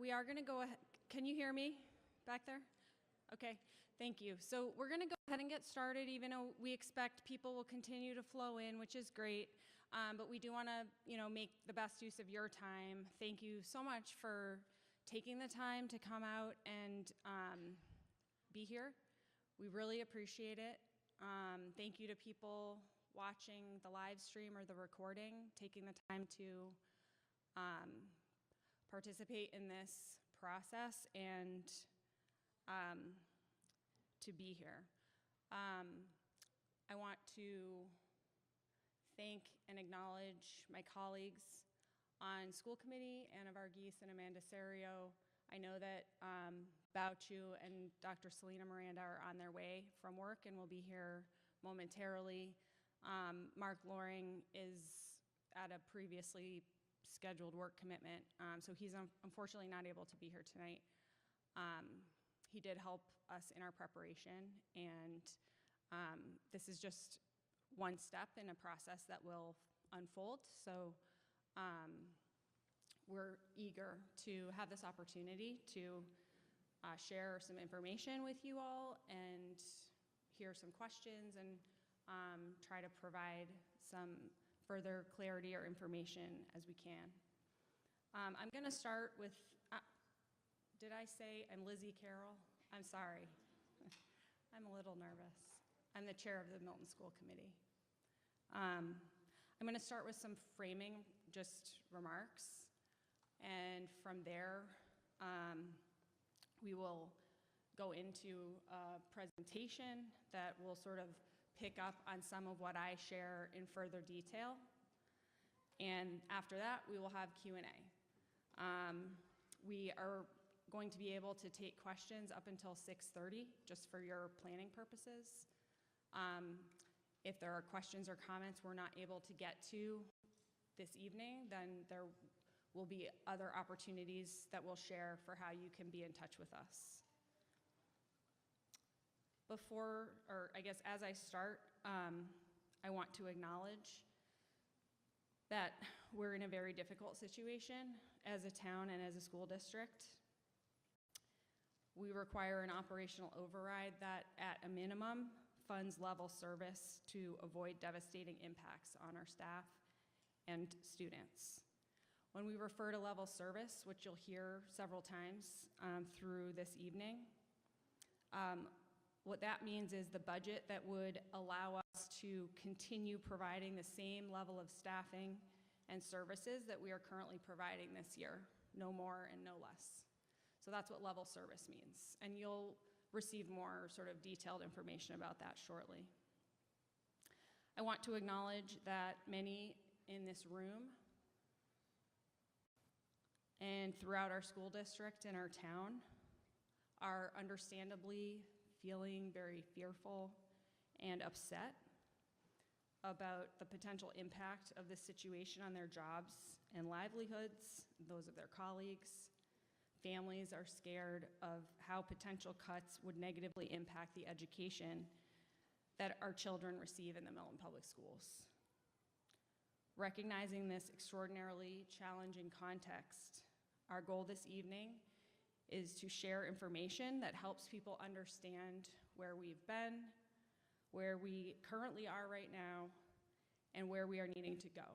we are going to go ahead. Can you hear me back there? Okay, thank you. So we're going to go ahead and get started, even though we expect people will continue to flow in, which is great. But we do want to, make the best use of your time. Thank you so much for taking the time to come out and be here. We really appreciate it. Thank you to people watching the live stream or the recording, taking the time to participate in this process and to be here. I want to thank and acknowledge my colleagues on school committee, Anna Varghese and Amanda Serio. I know that Bouchu and Dr. Selena Miranda are on their way from work and will be here momentarily. Mark Loring is at a previously scheduled work commitment, so he's unfortunately not able to be here tonight. He did help us in our preparation, and this is just one step in a process that will unfold. So we're eager to have this opportunity to share some information with you all and hear some questions and try to provide some further clarity or information as we can. I'm going to start with, did I say I'm Lizzie Carroll? I'm sorry. I'm a little nervous. I'm the chair of the Milton School Committee. I'm going to start with some framing, just remarks, and from there, we will go into a presentation that will sort of pick up on some of what I share in further detail. And after that, we will have Q&A. We are going to be able to take questions up until 6:30, just for your planning purposes. If there are questions or comments we're not able to get to this evening, then there will be other opportunities that we'll share for how you can be in touch with us. As I start, I want to acknowledge that we're in a very difficult situation as a town and as a school district. We require an operational override that, at a minimum, funds level service to avoid devastating impacts on our staff and students. When we refer to level service, which you'll hear several times through this evening, what that means is the budget that would allow us to continue providing the same level of staffing and services that we are currently providing this year, no more and no less. So that's what level service means, and you'll receive more sort of detailed information about that shortly. I want to acknowledge that many in this room and throughout our school district and our town are understandably feeling very fearful and upset about the potential impact of this situation on their jobs and livelihoods, those of their colleagues. Families are scared of how potential cuts would negatively impact the education that our children receive in the Milton Public Schools. Recognizing this extraordinarily challenging context, our goal this evening is to share information that helps people understand where we've been, where we currently are right now, and where we are needing to go.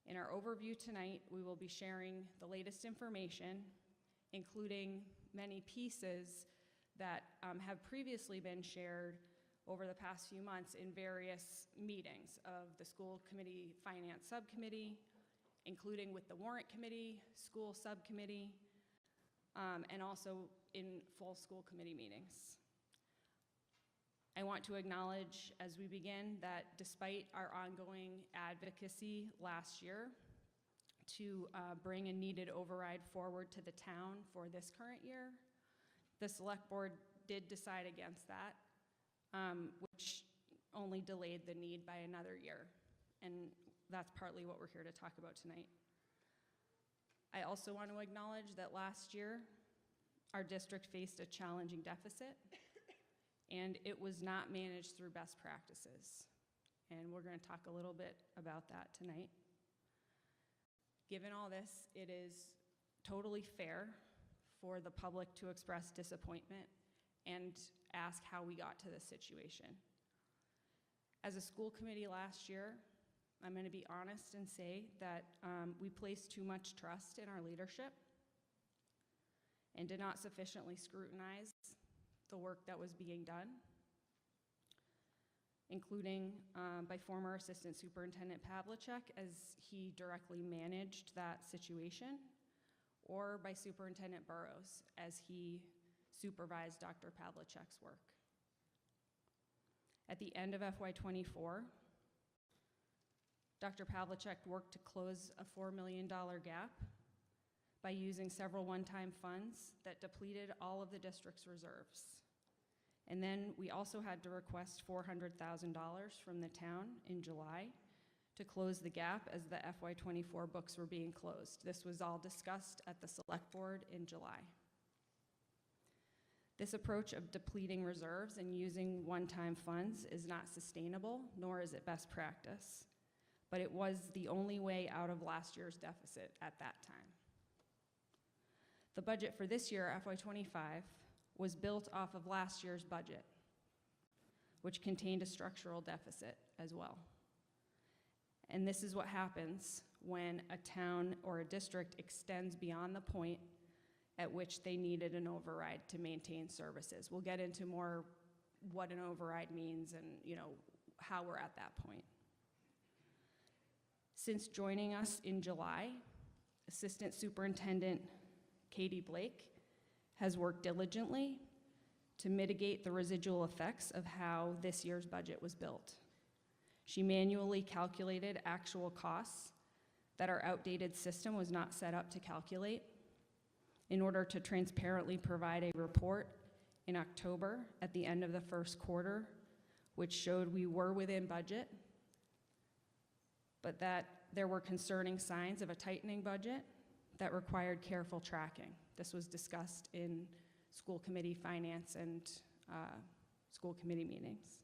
In our overview tonight, we will be sharing the latest information, including many pieces that have previously been shared over the past few months in various meetings of the School Committee Finance Subcommittee, including with the Warrant Committee, School Subcommittee, and also in full school committee meetings. I want to acknowledge as we begin that despite our ongoing advocacy last year to bring a needed override forward to the town for this current year, the Select Board did decide against that, which only delayed the need by another year. And that's partly what we're here to talk about tonight. I also want to acknowledge that last year, our district faced a challenging deficit, and it was not managed through best practices. And we're going to talk a little bit about that tonight. Given all this, it is totally fair for the public to express disappointment and ask how we got to this situation. As a school committee last year, I'm going to be honest and say that we placed too much trust in our leadership and did not sufficiently scrutinize the work that was being done, including by former Assistant Superintendent Pavlicek as he directly managed that situation, or by Superintendent Burrows as he supervised Dr. Pavlicek's work. At the end of FY24, Dr. Pavlicek worked to close a $4 million gap by using several one-time funds that depleted all of the district's reserves. And then we also had to request $400,000 from the town in July to close the gap as the FY24 books were being closed. This was all discussed at the select board in July. This approach of depleting reserves and using one-time funds is not sustainable, nor is it best practice. But it was the only way out of last year's deficit at that time. The budget for this year, FY25, was built off of last year's budget, which contained a structural deficit as well. And this is what happens when a town or a district extends beyond the point at which they needed an override to maintain services. We'll get into more what an override means and how we're at that point. Since joining us in July, Assistant Superintendent Katie Blake has worked diligently to mitigate the residual effects of how this year's budget was built. She manually calculated actual costs that our outdated system was not set up to calculate in order to transparently provide a report in October at the end of the first quarter, which showed we were within budget, but that there were concerning signs of a tightening budget that required careful tracking. This was discussed in school committee finance and school committee meetings.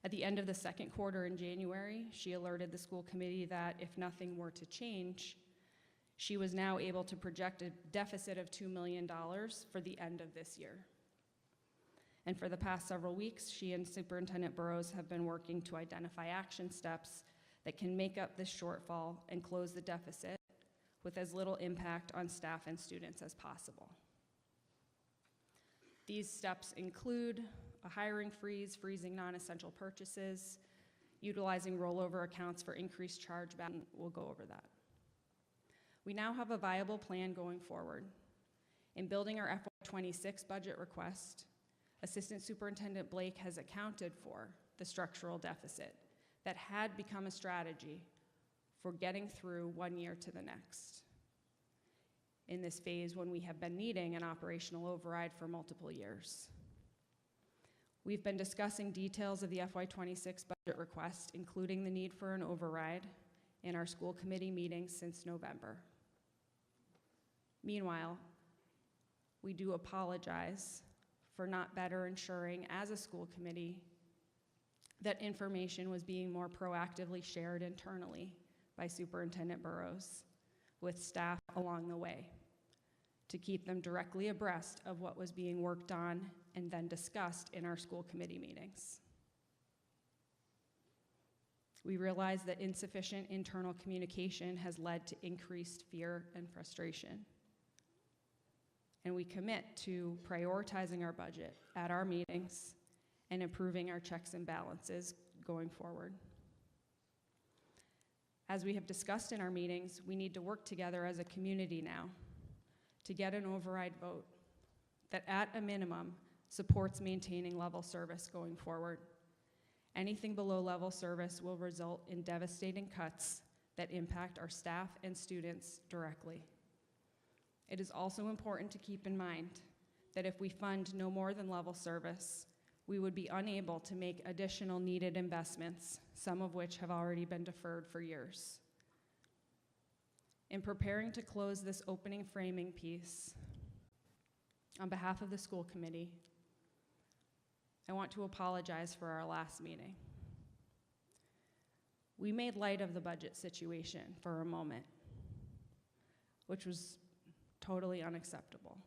At the end of the second quarter in January, she alerted the school committee that if nothing were to change, she was now able to project a deficit of $2 million for the end of this year. And for the past several weeks, she and Superintendent Burrows have been working to identify action steps that can make up this shortfall and close the deficit with as little impact on staff and students as possible. These steps include a hiring freeze, freezing non-essential purchases, utilizing rollover accounts for increased chargeback, and we'll go over that. We now have a viable plan going forward. In building our FY26 budget request, Assistant Superintendent Blake has accounted for the structural deficit that had become a strategy for getting through one year to the next. In this phase when we have been needing an operational override for multiple years. We've been discussing details of the FY26 budget request, including the need for an override, in our school committee meetings since November. Meanwhile, we do apologize for not better ensuring as a school committee that information was being more proactively shared internally by Superintendent Burrows with staff along the way to keep them directly abreast of what was being worked on and then discussed in our school committee meetings. We realize that insufficient internal communication has led to increased fear and frustration. And we commit to prioritizing our budget at our meetings and improving our checks and balances going forward. As we have discussed in our meetings, we need to work together as a community now to get an override vote that at a minimum supports maintaining level service going forward. Anything below level service will result in devastating cuts that impact our staff and students directly. It is also important to keep in mind that if we fund no more than level service, we would be unable to make additional needed investments, some of which have already been deferred for years. In preparing to close this opening framing piece, on behalf of the school committee, I want to apologize for our last meeting. We made light of the budget situation for a moment, which was totally unacceptable.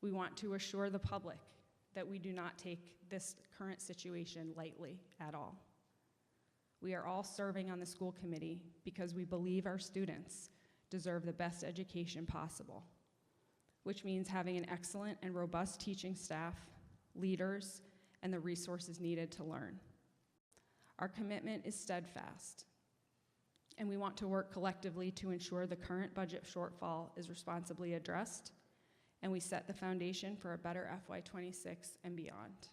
We want to assure the public that we do not take this current situation lightly at all. We are all serving on the school committee because we believe our students deserve the best education possible, which means having an excellent and robust teaching staff, leaders, and the resources needed to learn. Our commitment is steadfast, and we want to work collectively to ensure the current budget shortfall is responsibly addressed, and we set the foundation for a better FY26 and beyond.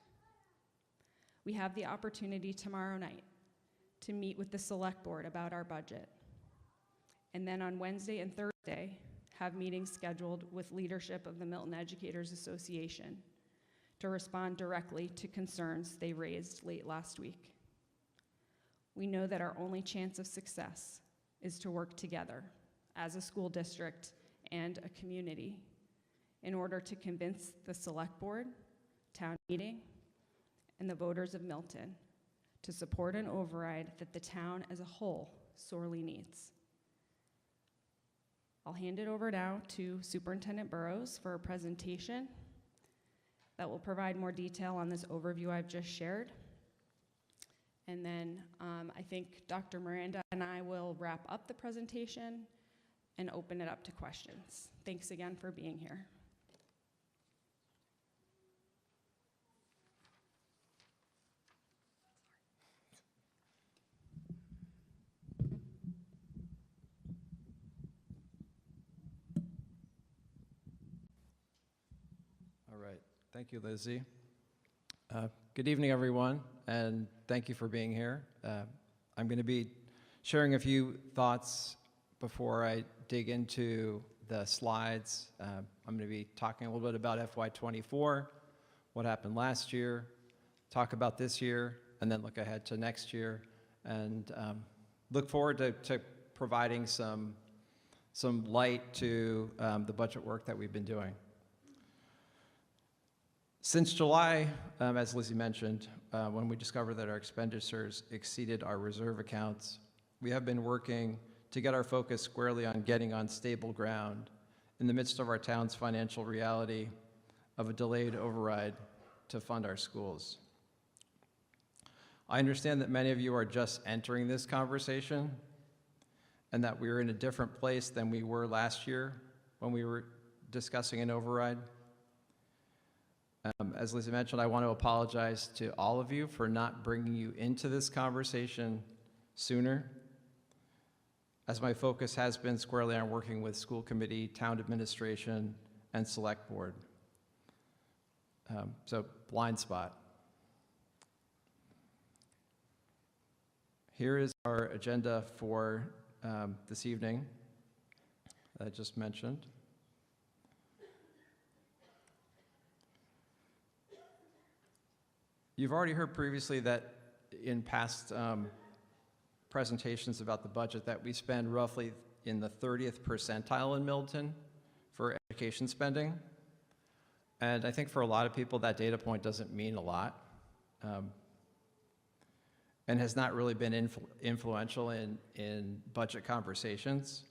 We have the opportunity tomorrow night to meet with the select board about our budget, and then on Wednesday and Thursday, have meetings scheduled with leadership of the Milton Educators Association to respond directly to concerns they raised late last week. We know that our only chance of success is to work together as a school district and a community in order to convince the select board, town meeting, and the voters of Milton to support an override that the town as a whole sorely needs. I'll hand it over now to Superintendent Burrows for a presentation that will provide more detail on this overview I've just shared. And then I think Dr. Miranda and I will wrap up the presentation and open it up to questions. Thanks again for being here. All right, thank you, Lizzie. Good evening, everyone, and thank you for being here. I'm going to be sharing a few thoughts before I dig into the slides. I'm going to be talking a little bit about FY24, what happened last year, talk about this year, and then look ahead to next year, and look forward to providing some light to the budget work that we've been doing. Since July, as Lizzie mentioned, when we discovered that our expenditures exceeded our reserve accounts, we have been working to get our focus squarely on getting on stable ground in the midst of our town's financial reality of a delayed override to fund our schools. I understand that many of you are just entering this conversation and that we're in a different place than we were last year when we were discussing an override. As Lizzie mentioned, I want to apologize to all of you for not bringing you into this conversation sooner, as my focus has been squarely on working with school committee, town administration, and select board. So, blind spot. Here is our agenda for this evening that I just mentioned. You've already heard previously that in past presentations about the budget that we spend roughly in the 30th percentile in Milton for education spending. And I think for a lot of people that data point doesn't mean a lot and has not really been influential in budget conversations.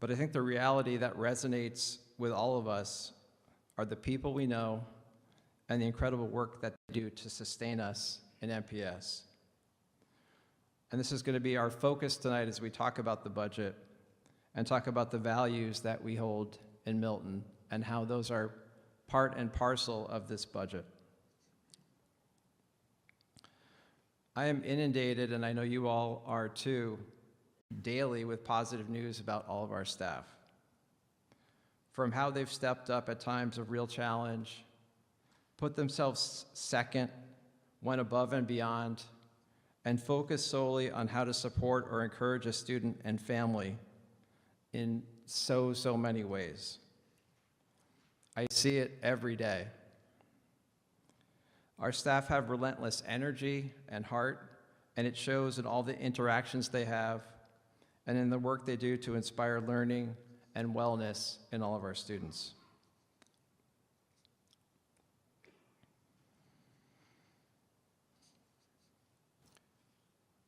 But I think the reality that resonates with all of us are the people we know and the incredible work that they do to sustain us in MPS. And this is going to be our focus tonight as we talk about the budget and talk about the values that we hold in Milton and how those are part and parcel of this budget. I am inundated, and I know you all are too, daily with positive news about all of our staff. From how they've stepped up at times of real challenge, put themselves second, went above and beyond, and focused solely on how to support or encourage a student and family in so many ways. I see it every day. Our staff have relentless energy and heart, and it shows in all the interactions they have and in the work they do to inspire learning and wellness in all of our students.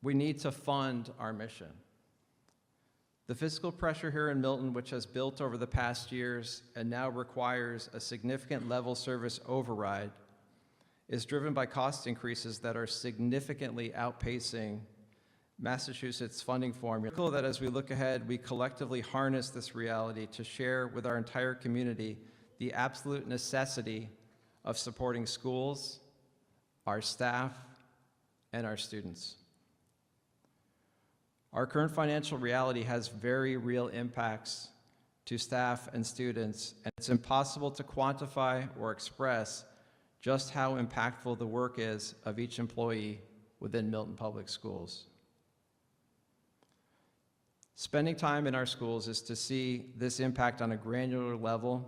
we need to fund our mission. The fiscal pressure here in Milton, which has built over the past years and now requires a significant level service override, is driven by cost increases that are significantly outpacing Massachusetts' funding formula. It's critical that as we look ahead, we collectively harness this reality to share with our entire community the absolute necessity of supporting schools, our staff, and our students. Our current financial reality has very real impacts to staff and students, and it's impossible to quantify or express just how impactful the work is of each employee within Milton Public Schools. Spending time in our schools is to see this impact on a granular level,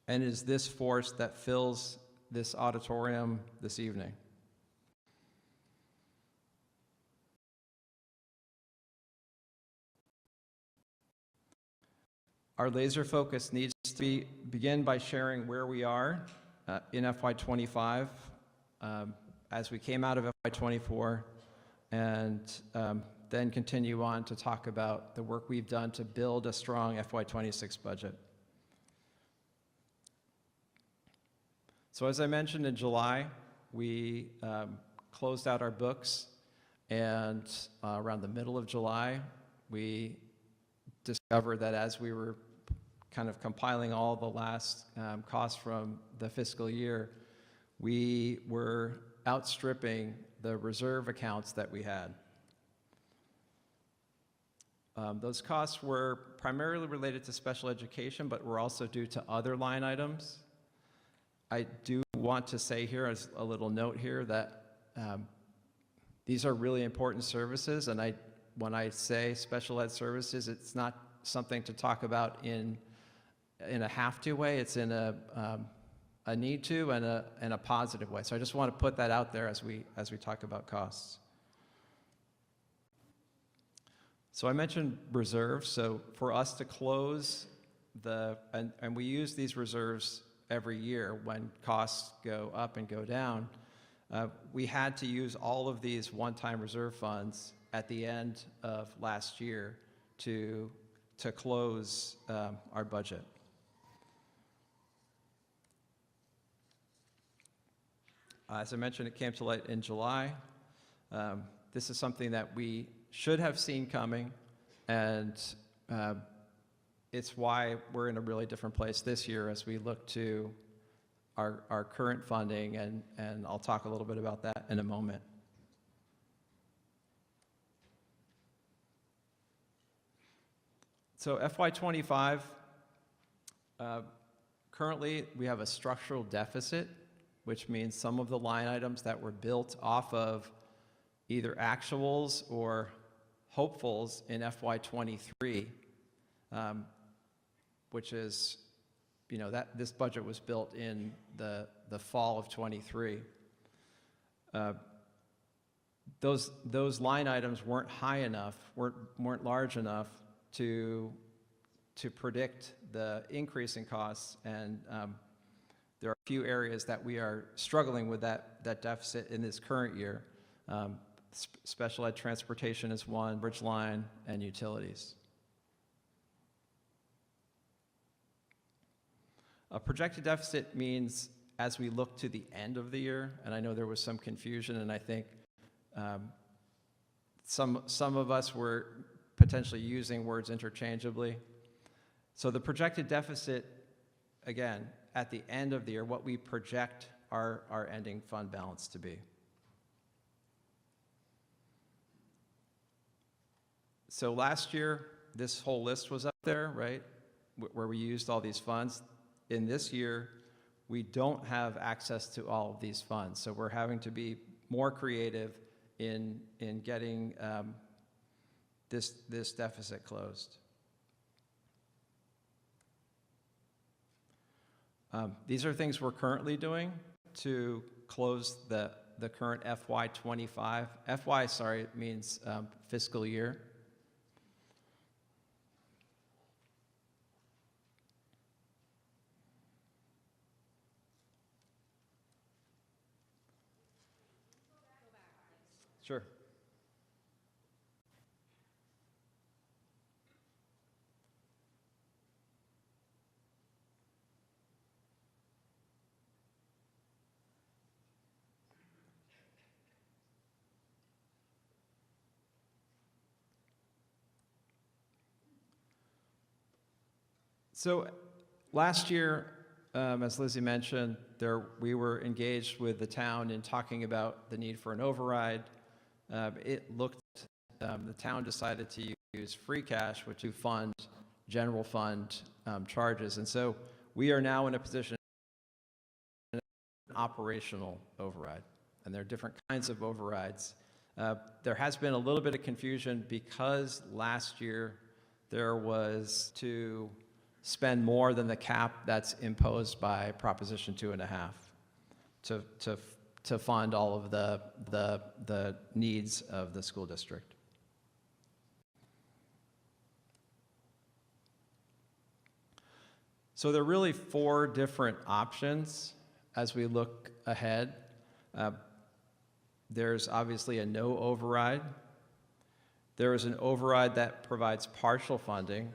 and is this force that fills this auditorium this evening. Our laser focus needs to begin by sharing where we are in FY25 as we came out of FY24, and then continue on to talk about the work we've done to build a strong FY26 budget. So as I mentioned in July, we closed out our books, and around the middle of July, we discovered that as we were kind of compiling all the last costs from the fiscal year, we were outstripping the reserve accounts that we had. Those costs were primarily related to special education, but were also due to other line items. I do want to say here, as a little note here, that these are really important services, and when I say special ed services, it's not something to talk about in a have-to way. It's in a need to and a positive way. So I just want to put that out there as we talk about costs. So I mentioned reserves. So for us to close and we use these reserves every year when costs go up and go down, we had to use all of these one-time reserve funds at the end of last year to close our budget. As I mentioned, it came to light in July. This is something that we should have seen coming, and it's why we're in a really different place this year as we look to our current funding, and I'll talk a little bit about that in a moment. So FY25, currently we have a structural deficit, which means some of the line items that were built off of either actuals or hopefuls in FY23, which is, that this budget was built in the fall of 23. Those line items weren't high enough, weren't large enough to predict the increase in costs, and there are a few areas that we are struggling with that deficit in this current year. Special ed transportation is one, bridge line, and utilities. A projected deficit means as we look to the end of the year, and I know there was some confusion, and I think some of us were potentially using words interchangeably. So the projected deficit, again, at the end of the year, what we project our ending fund balance to be. So last year, this whole list was up there, right, where we used all these funds. In this year, we don't have access to all of these funds, so we're having to be more creative in getting this deficit closed. These are things we're currently doing to close the current FY25. FY, means fiscal year. Sure. So last year, as Lizzie mentioned, we were engaged with the town in talking about the need for an override. The town decided to use free cash, which to fund general fund charges. And so we are now in a position of an operational override. And there are different kinds of overrides. There has been a little bit of confusion because last year there was to spend more than the cap that's imposed by Proposition 2.5 to fund all of the needs of the school district. So there are really 4 different options as we look ahead. There's obviously a no override. There is an override that provides partial funding.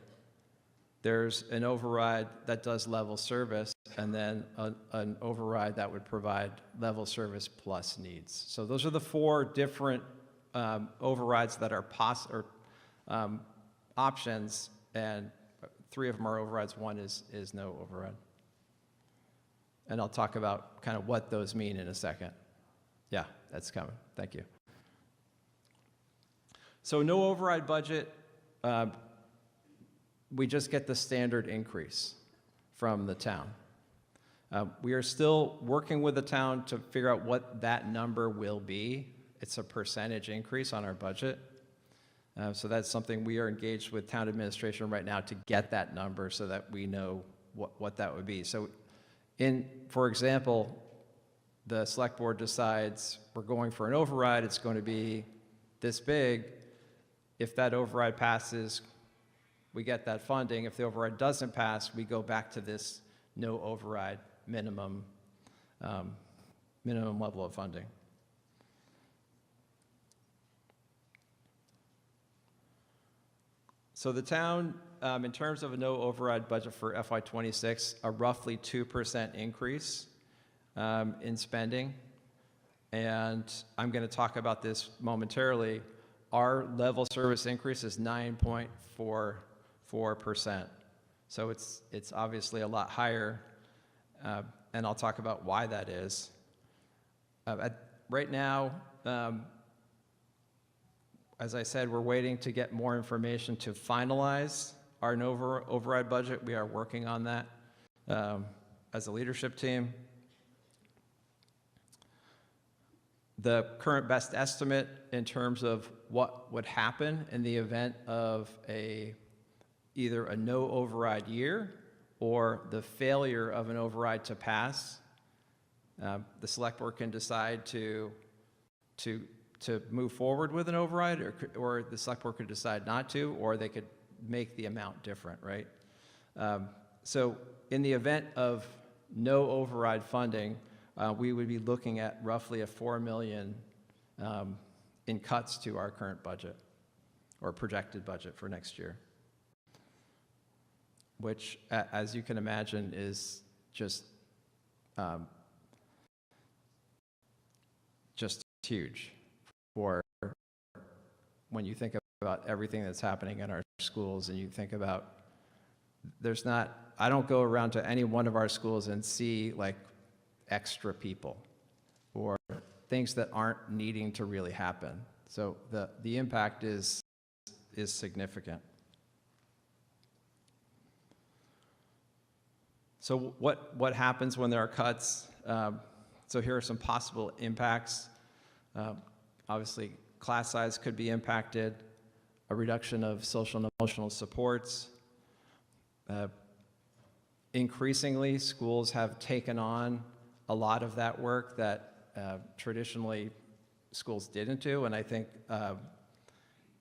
There's an override that does level service, and then an override that would provide level service plus needs. So those are the 4 different overrides that are options, and 3 of them are overrides. 1 is no override. And I'll talk about kind of what those mean in a second. Yeah, that's coming. Thank you. So no override budget, we just get the standard increase from the town. We are still working with the town to figure out what that number will be. It's a percentage increase on our budget. So that's something we are engaged with town administration right now to get that number so that we know what that would be. So for example, the select board decides we're going for an override, it's going to be this big. If that override passes, we get that funding. If the override doesn't pass, we go back to this no override minimum level of funding. So the town, in terms of a no override budget for FY26, a roughly 2% increase in spending. And I'm going to talk about this momentarily. Our level service increase is 9.44%. So it's obviously a lot higher, and I'll talk about why that is. Right now, as I said, we're waiting to get more information to finalize our override budget. We are working on that as a leadership team. The current best estimate in terms of what would happen in the event of either a no override year or the failure of an override to pass, the select board can decide to move forward with an override, or the select board could decide not to, or they could make the amount different, right? So in the event of no override funding, we would be looking at roughly a $4 million in cuts to our current budget, or projected budget for next year, which, as you can imagine, is just huge for when you think about everything that's happening in our schools, and you think about I don't go around to any one of our schools and see like extra people or things that aren't needing to really happen. So the impact is significant. So what happens when there are cuts? So here are some possible impacts. Obviously, class size could be impacted, a reduction of social and emotional supports. Increasingly, schools have taken on a lot of that work that traditionally schools didn't do, and I think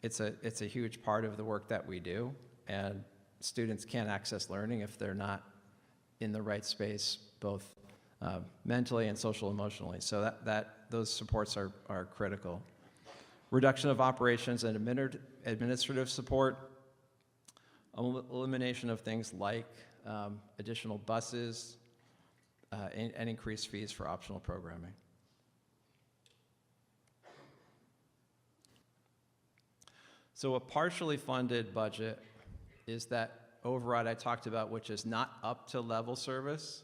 it's a huge part of the work that we do, and students can't access learning if they're not in the right space, both mentally and social emotionally. So those supports are critical. Reduction of operations and administrative support, elimination of things like additional buses, and increased fees for optional programming. So a partially funded budget is that override I talked about, which is not up to level service,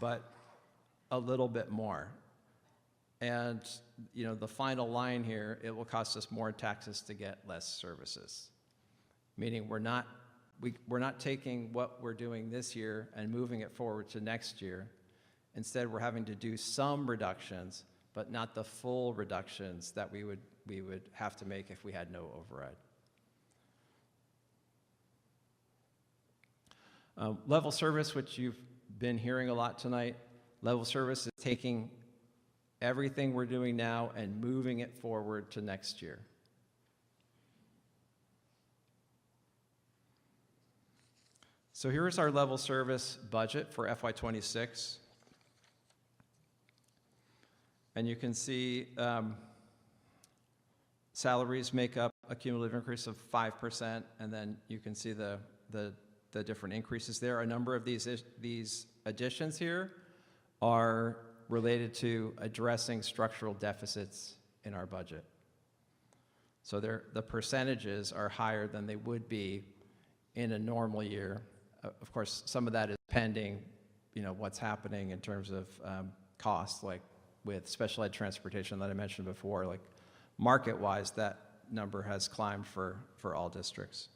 but a little bit more. And, the final line here, it will cost us more taxes to get less services. Meaning we're not taking what we're doing this year and moving it forward to next year. Instead, we're having to do some reductions, but not the full reductions that we would have to make if we had no override. Level service, which you've been hearing a lot tonight, level service is taking everything we're doing now and moving it forward to next year. So here's our level service budget for FY26. And you can see salaries make up a cumulative increase of 5%, and then you can see the different increases there. A number of these additions here are related to addressing structural deficits in our budget. So the percentages are higher than they would be in a normal year. Of course, some of that is pending, what's happening in terms of costs, like with special ed transportation that I mentioned before. Like market-wise, that number has climbed for all districts.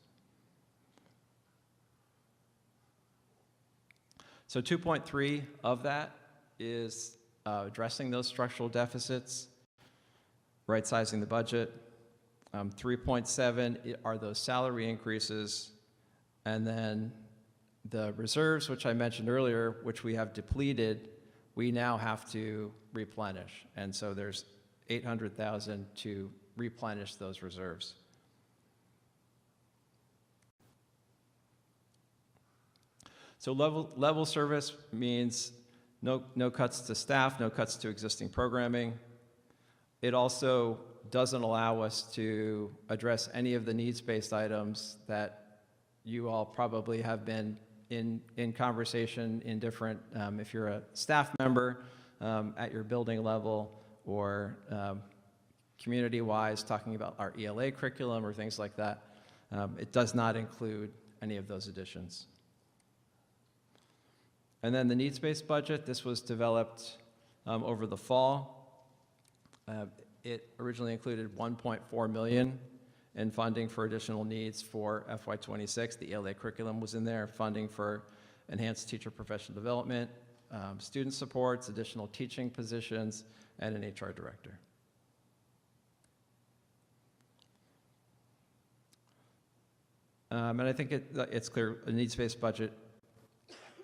So 2.3 of that is addressing those structural deficits, right-sizing the budget. 3.7 are those salary increases, and then the reserves, which I mentioned earlier, which we have depleted, we now have to replenish. And so there's $800,000 to replenish those reserves. So level service means no cuts to staff, no cuts to existing programming. It also doesn't allow us to address any of the needs-based items that you all probably have been in conversation in different, if you're a staff member at your building level or community-wise, talking about our ELA curriculum or things like that. It does not include any of those additions. And then the needs-based budget, this was developed over the fall. It originally included $1.4 million in funding for additional needs for FY26. The ELA curriculum was in there, funding for enhanced teacher professional development, student supports, additional teaching positions, and an HR director. And I think it's clear a needs-based budget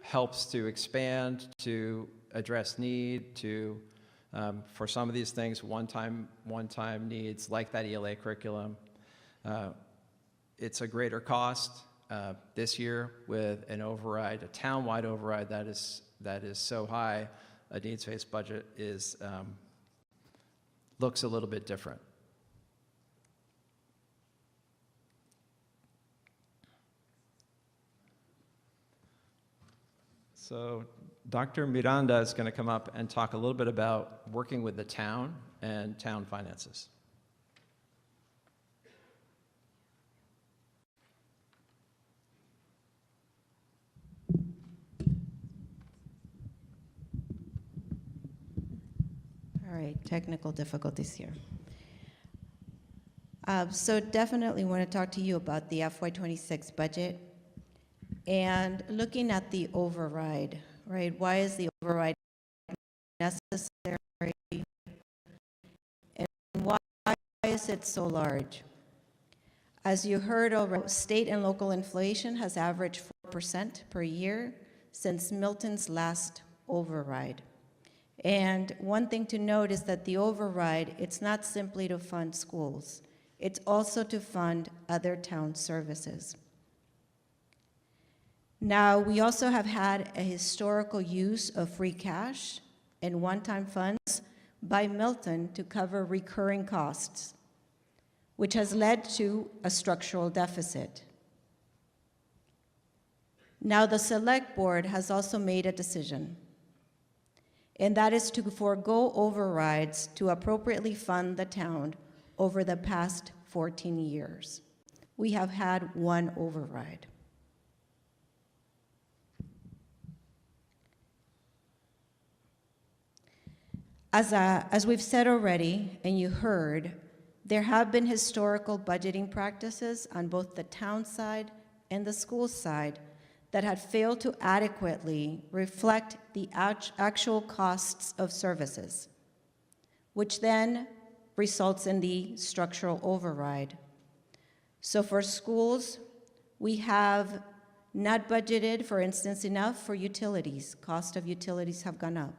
helps to expand, to address need, to for some of these things, one-time needs like that ELA curriculum. It's a greater cost this year with an override, a town-wide override that is so high. A needs-based budget looks a little bit different. So Dr. Miranda is going to come up and talk a little bit about working with the town and town finances. All right, technical difficulties here. So definitely want to talk to you about the FY26 budget and looking at the override, right? Why is the override necessary? And why is it so large? As you heard already, state and local inflation has averaged 4% per year since Milton's last override. And one thing to note is that the override, it's not simply to fund schools. It's also to fund other town services. Now, we also have had a historical use of free cash and one-time funds by Milton to cover recurring costs, which has led to a structural deficit. Now, the Select Board has also made a decision, and that is to forego overrides to appropriately fund the town over the past 14 years. we have had one override. As we've said already, and you heard, there have been historical budgeting practices on both the town side and the school side that had failed to adequately reflect the actual costs of services, which then results in the structural override. So for schools, we have not budgeted, for instance, enough for utilities. Cost of utilities have gone up.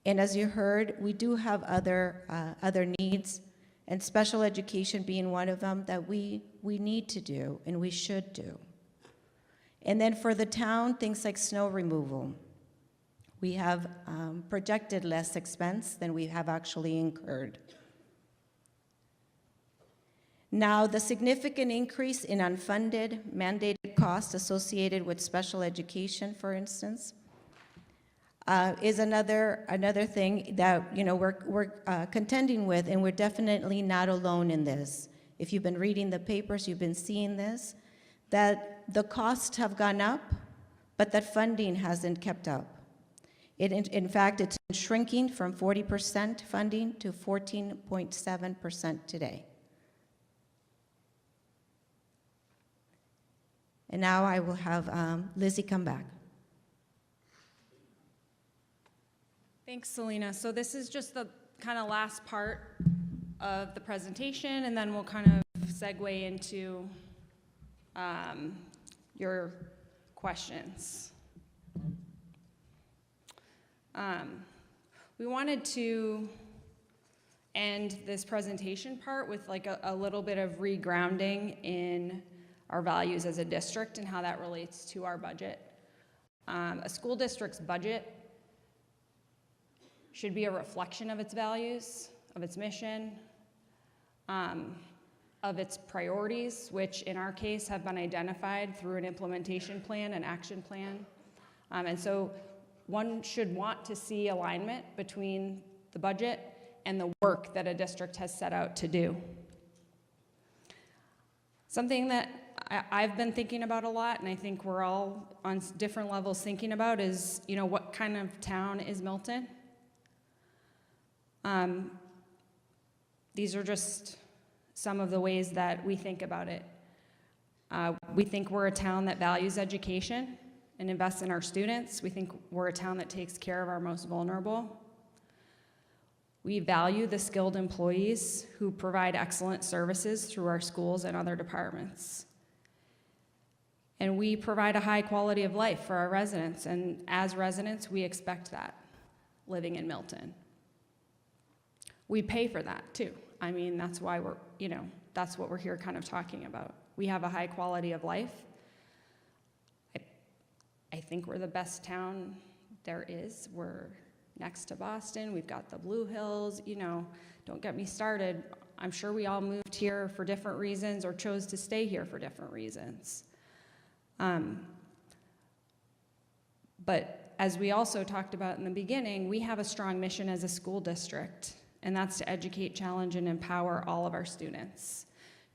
And as you heard, we do have other needs, and special education being one of them that we need to do and we should do. And then for the town, things like snow removal. We have projected less expense than we have actually incurred. Now, the significant increase in unfunded mandated costs associated with special education, for instance, is another thing that we're contending with, and we're definitely not alone in this. If you've been reading the papers, you've been seeing this, that the costs have gone up, but that funding hasn't kept up. In fact, it's been shrinking from 40% funding to 14.7% today. And now I will have Lizzie come back. Thanks, Selena. So this is just the kind of last part of the presentation, and then we'll kind of segue into your questions. We wanted to end this presentation part with like a little bit of regrounding in our values as a district and how that relates to our budget. A school district's budget should be a reflection of its values, of its mission, of its priorities, which in our case have been identified through an implementation plan, an action plan. And so one should want to see alignment between the budget and the work that a district has set out to do. Something that I've been thinking about a lot, and I think we're all on different levels thinking about, is, what kind of town is Milton? These are just some of the ways that we think about it. We think we're a town that values education and invests in our students. We think we're a town that takes care of our most vulnerable. We value the skilled employees who provide excellent services through our schools and other departments. And we provide a high quality of life for our residents, and as residents, we expect that living in Milton. We pay for that too. I mean, that's why that's what we're here kind of talking about. We have a high quality of life. I think we're the best town there is. We're next to Boston. We've got the Blue Hills. Don't get me started. I'm sure we all moved here for different reasons or chose to stay here for different reasons. But as we also talked about in the beginning, we have a strong mission as a school district, and that's to educate, challenge, and empower all of our students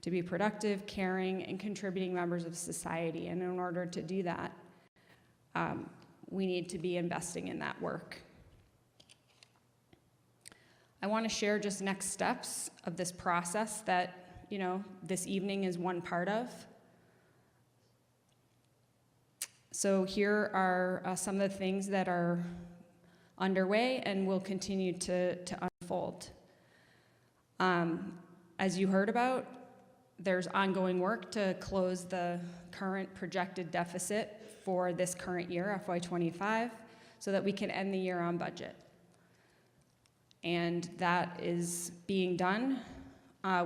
to be productive, caring, and contributing members of society. And in order to do that, we need to be investing in that work. I want to share just next steps of this process that, this evening is one part of. So here are some of the things that are underway and will continue to unfold. As you heard about, there's ongoing work to close the current projected deficit for this current year, FY25, so that we can end the year on budget. And that is being done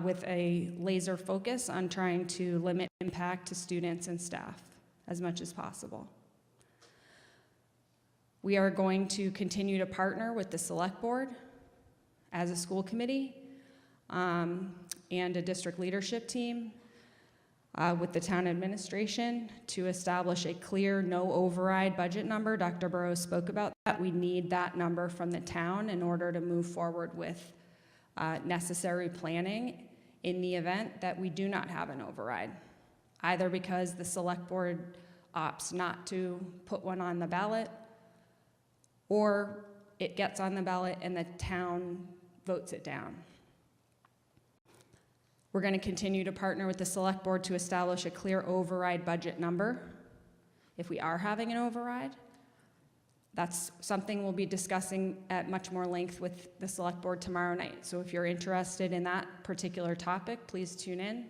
with a laser focus on trying to limit impact to students and staff as much as possible. We are going to continue to partner with the select board as a school committee and a district leadership team with the town administration to establish a clear no override budget number. Dr. Burrows spoke about that. We need that number from the town in order to move forward with necessary planning in the event that we do not have an override, either because the select board opts not to put one on the ballot, or it gets on the ballot and the town votes it down. We're going to continue to partner with the select board to establish a clear override budget number if we are having an override. That's something we'll be discussing at much more length with the select board tomorrow night. So if you're interested in that particular topic, please tune in.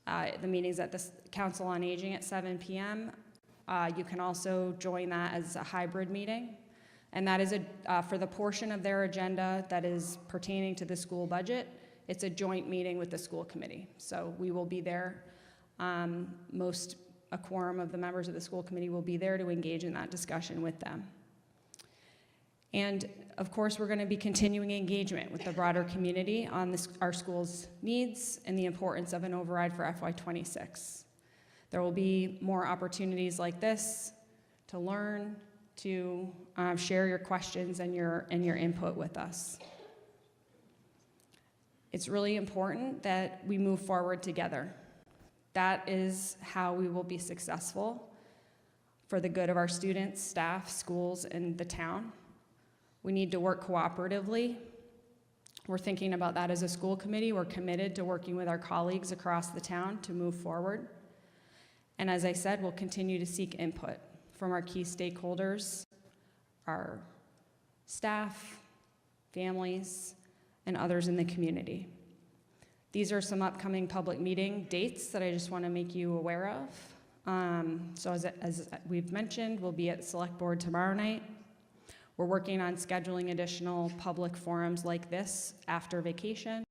The meeting's at the Council on Aging at 7 p.m. You can also join that as a hybrid meeting. And that is for the portion of their agenda that is pertaining to the school budget, it's a joint meeting with the school committee. So we will be there. A quorum of the members of the school committee will be there to engage in that discussion with them. And of course, we're going to be continuing engagement with the broader community on our school's needs and the importance of an override for FY26. There will be more opportunities like this to learn, to share your questions and your input with us. It's really important that we move forward together. That is how we will be successful for the good of our students, staff, schools, and the town. We need to work cooperatively. We're thinking about that as a school committee. We're committed to working with our colleagues across the town to move forward. And as I said, we'll continue to seek input from our key stakeholders, our staff, families, and others in the community. These are some upcoming public meeting dates that I just want to make you aware of. So as we've mentioned, we'll be at Select Board tomorrow night. We're working on scheduling additional public forums like this after vacation.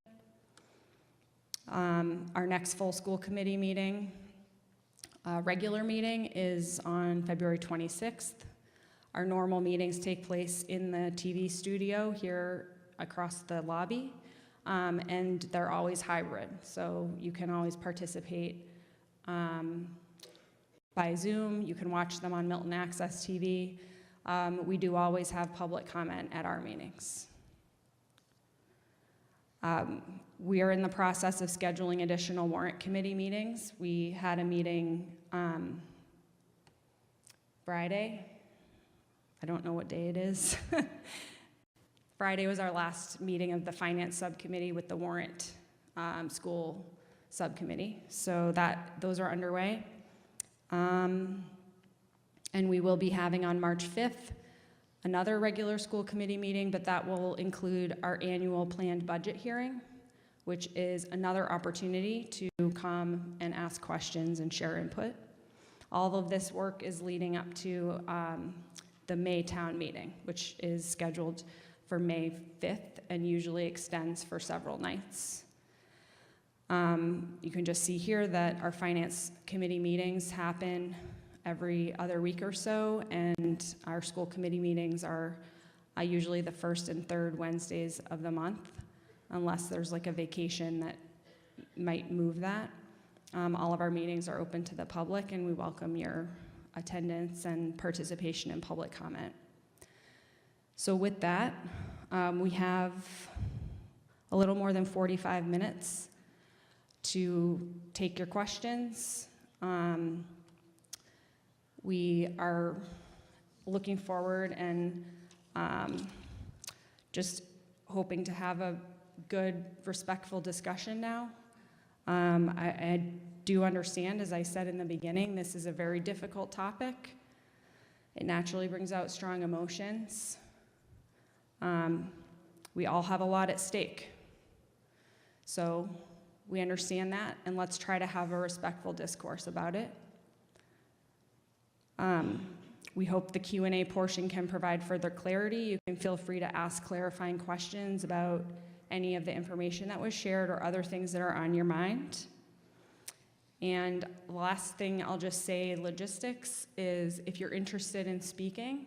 Our next full school committee meeting, regular meeting, is on February 26th. Our normal meetings take place in the TV studio here across the lobby, and they're always hybrid, so you can always participate by Zoom. You can watch them on Milton Access TV. We do always have public comment at our meetings. We are in the process of scheduling additional warrant committee meetings. We had a meeting Friday. I don't know what day it is. Friday was our last meeting of the finance subcommittee with the warrant school subcommittee. So those are underway. And we will be having on March 5th another regular school committee meeting, but that will include our annual planned budget hearing, which is another opportunity to come and ask questions and share input. All of this work is leading up to the May town meeting, which is scheduled for May 5th and usually extends for several nights. You can just see here that our finance committee meetings happen every other week or so, and our school committee meetings are usually the first and third Wednesdays of the month, unless there's like a vacation that might move that. All of our meetings are open to the public, and we welcome your attendance and participation in public comment. So with that, we have a little more than 45 minutes to take your questions. We are looking forward and just hoping to have a good, respectful discussion now. I do understand, as I said in the beginning, this is a very difficult topic. It naturally brings out strong emotions. We all have a lot at stake. So we understand that, and let's try to have a respectful discourse about it. We hope the Q&A portion can provide further clarity. You can feel free to ask clarifying questions about any of the information that was shared or other things that are on your mind. And the last thing I'll just say, logistics, is if you're interested in speaking,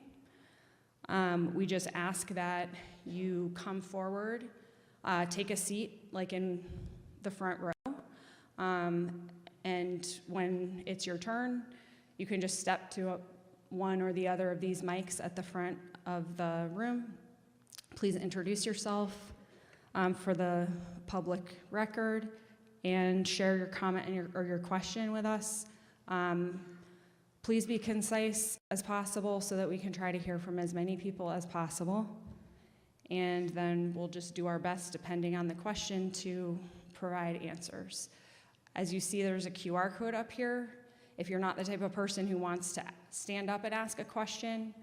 we just ask that you come forward, take a seat like in the front row, and when it's your turn, you can just step to one or the other of these mics at the front of the room. Please introduce yourself for the public record, and share your comment and or your question with us. Please be concise as possible so that we can try to hear from as many people as possible. And then we'll just do our best, depending on the question, to provide answers. As you see, there's a QR code up here. If you're not the type of person who wants to stand up and ask a question,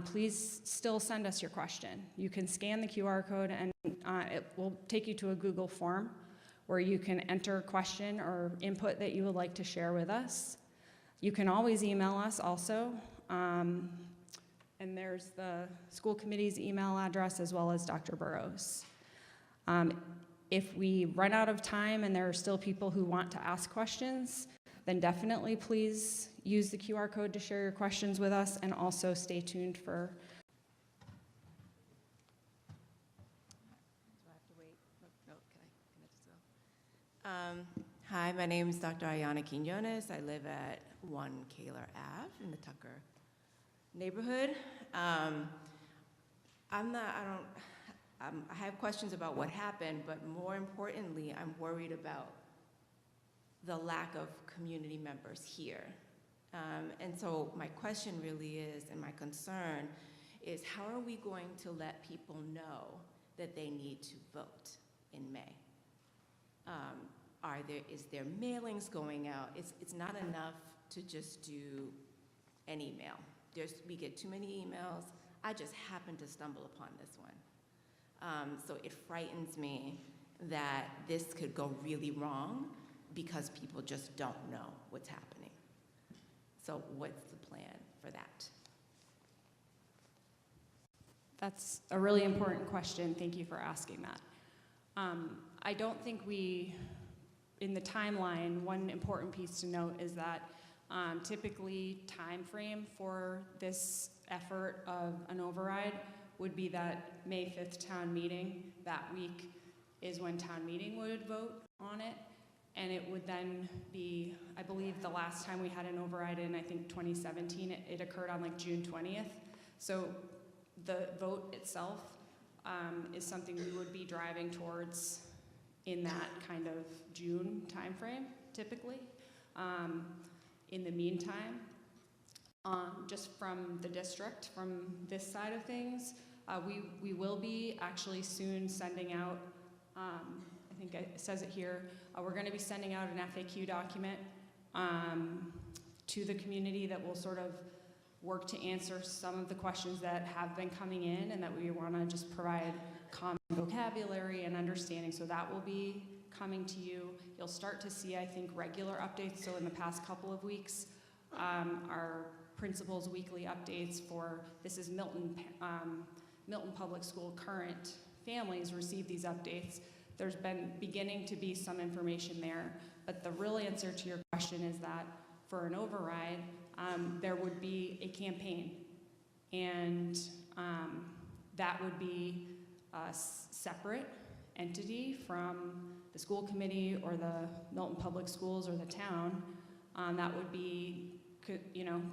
please still send us your question. You can scan the QR code and it will take you to a Google form where you can enter a question or input that you would like to share with us. You can always email us also, and there's the school committee's email address as well as Dr. Burrows. If we run out of time and there are still people who want to ask questions, then definitely please use the QR code to share your questions with us, and also stay tuned for. Do I have to wait? No, can I just go? Hi, my name is Dr. Ayana Quinones. I live at 1 Kaler Ave in the Tucker neighborhood. I have questions about what happened, but more importantly, I'm worried about the lack of community members here. And so my question really is, and my concern is, how are we going to let people know that they need to vote in May? Is there mailings going out? It's not enough to just do an email. We get too many emails. I just happened to stumble upon this one. So it frightens me that this could go really wrong because people just don't know what's happening. So what's the plan for that? That's a really important question. Thank you for asking that. I don't think in the timeline, one important piece to note is that typically time frame for this effort of an override would be that May 5th town meeting. That week is when town meeting would vote on it. And it would then be, I believe the last time we had an override in, I think 2017, it occurred on like June 20th. So the vote itself is something we would be driving towards in that kind of June timeframe, typically. In the meantime, just from the district, from this side of things, we will be actually soon sending out, I think it says it here, we're going to be sending out an FAQ document to the community that will sort of work to answer some of the questions that have been coming in, and that we want to just provide common vocabulary and understanding. So that will be coming to you. You'll start to see, I think, regular updates. So in the past couple of weeks, our principals' weekly updates for, this is Milton Public School current families receive these updates. There's been beginning to be some information there, but the real answer to your question is that for an override, there would be a campaign, and that would be a separate entity from the school committee or the Milton Public Schools or the town. That would be,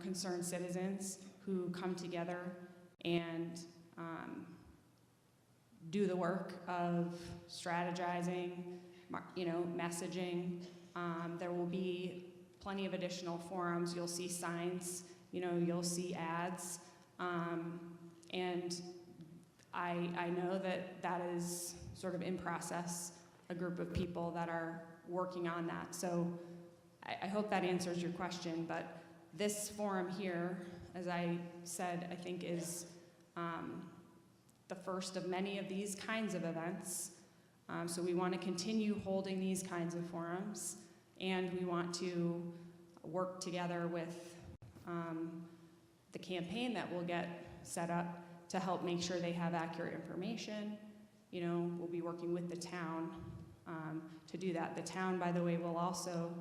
concerned citizens who come together and do the work of strategizing, messaging. There will be plenty of additional forums. You'll see signs, you'll see ads. And I know that is sort of in process, a group of people that are working on that. So I hope that answers your question, but this forum here, as I said, I think is the first of many of these kinds of events. So we want to continue holding these kinds of forums, and we want to work together with the campaign that will get set up to help make sure they have accurate information. We'll be working with the town to do that. The town, by the way, will also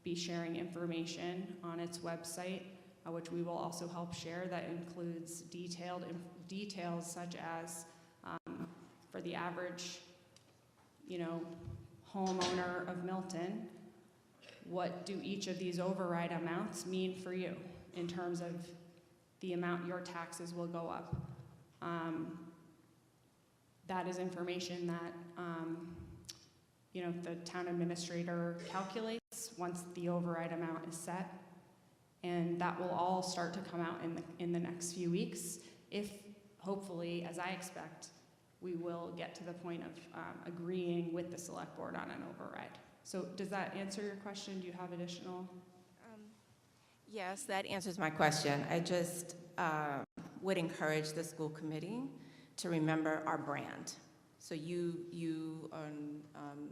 be sharing information on its website, which we will also help share, that includes details such as for the average, homeowner of Milton, what do each of these override amounts mean for you in terms of the amount your taxes will go up? That is information that, the town administrator calculates once the override amount is set. And that will all start to come out in the next few weeks, if hopefully, as I expect, we will get to the point of agreeing with the select board on an override. So does that answer your question? Do you have additional? Yes, that answers my question. I just would encourage the school committee to remember our brand. So you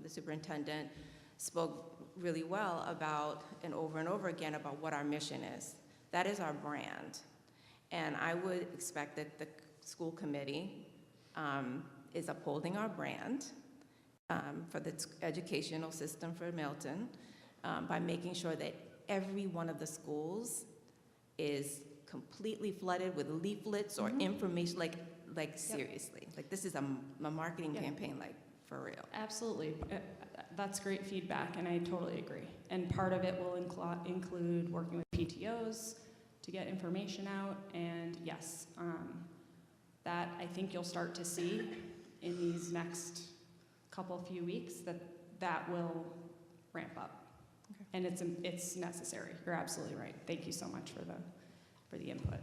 the superintendent, spoke really well about and over again about what our mission is. That is our brand. And I would expect that the school committee is upholding our brand for the educational system for Milton by making sure that every one of the schools is completely flooded with leaflets or information, like seriously. Like this is a marketing campaign, like for real. Absolutely. That's great feedback, and I totally agree. And part of it will include working with PTOs to get information out, and yes, that I think you'll start to see in these next few weeks that will ramp up. Okay. And it's necessary. You're absolutely right. Thank you so much for the input.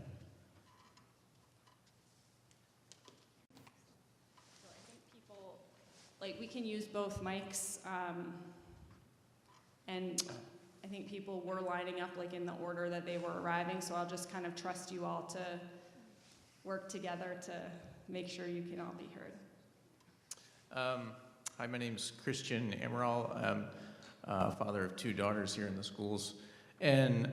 So I think people, we can use both mics, and I think people were lining up in the order that they were arriving, so I'll just kind of trust you all to work together to make sure you can all be heard. Hi, my name's Christian Amaral. I'm father of 2 daughters here in the schools. And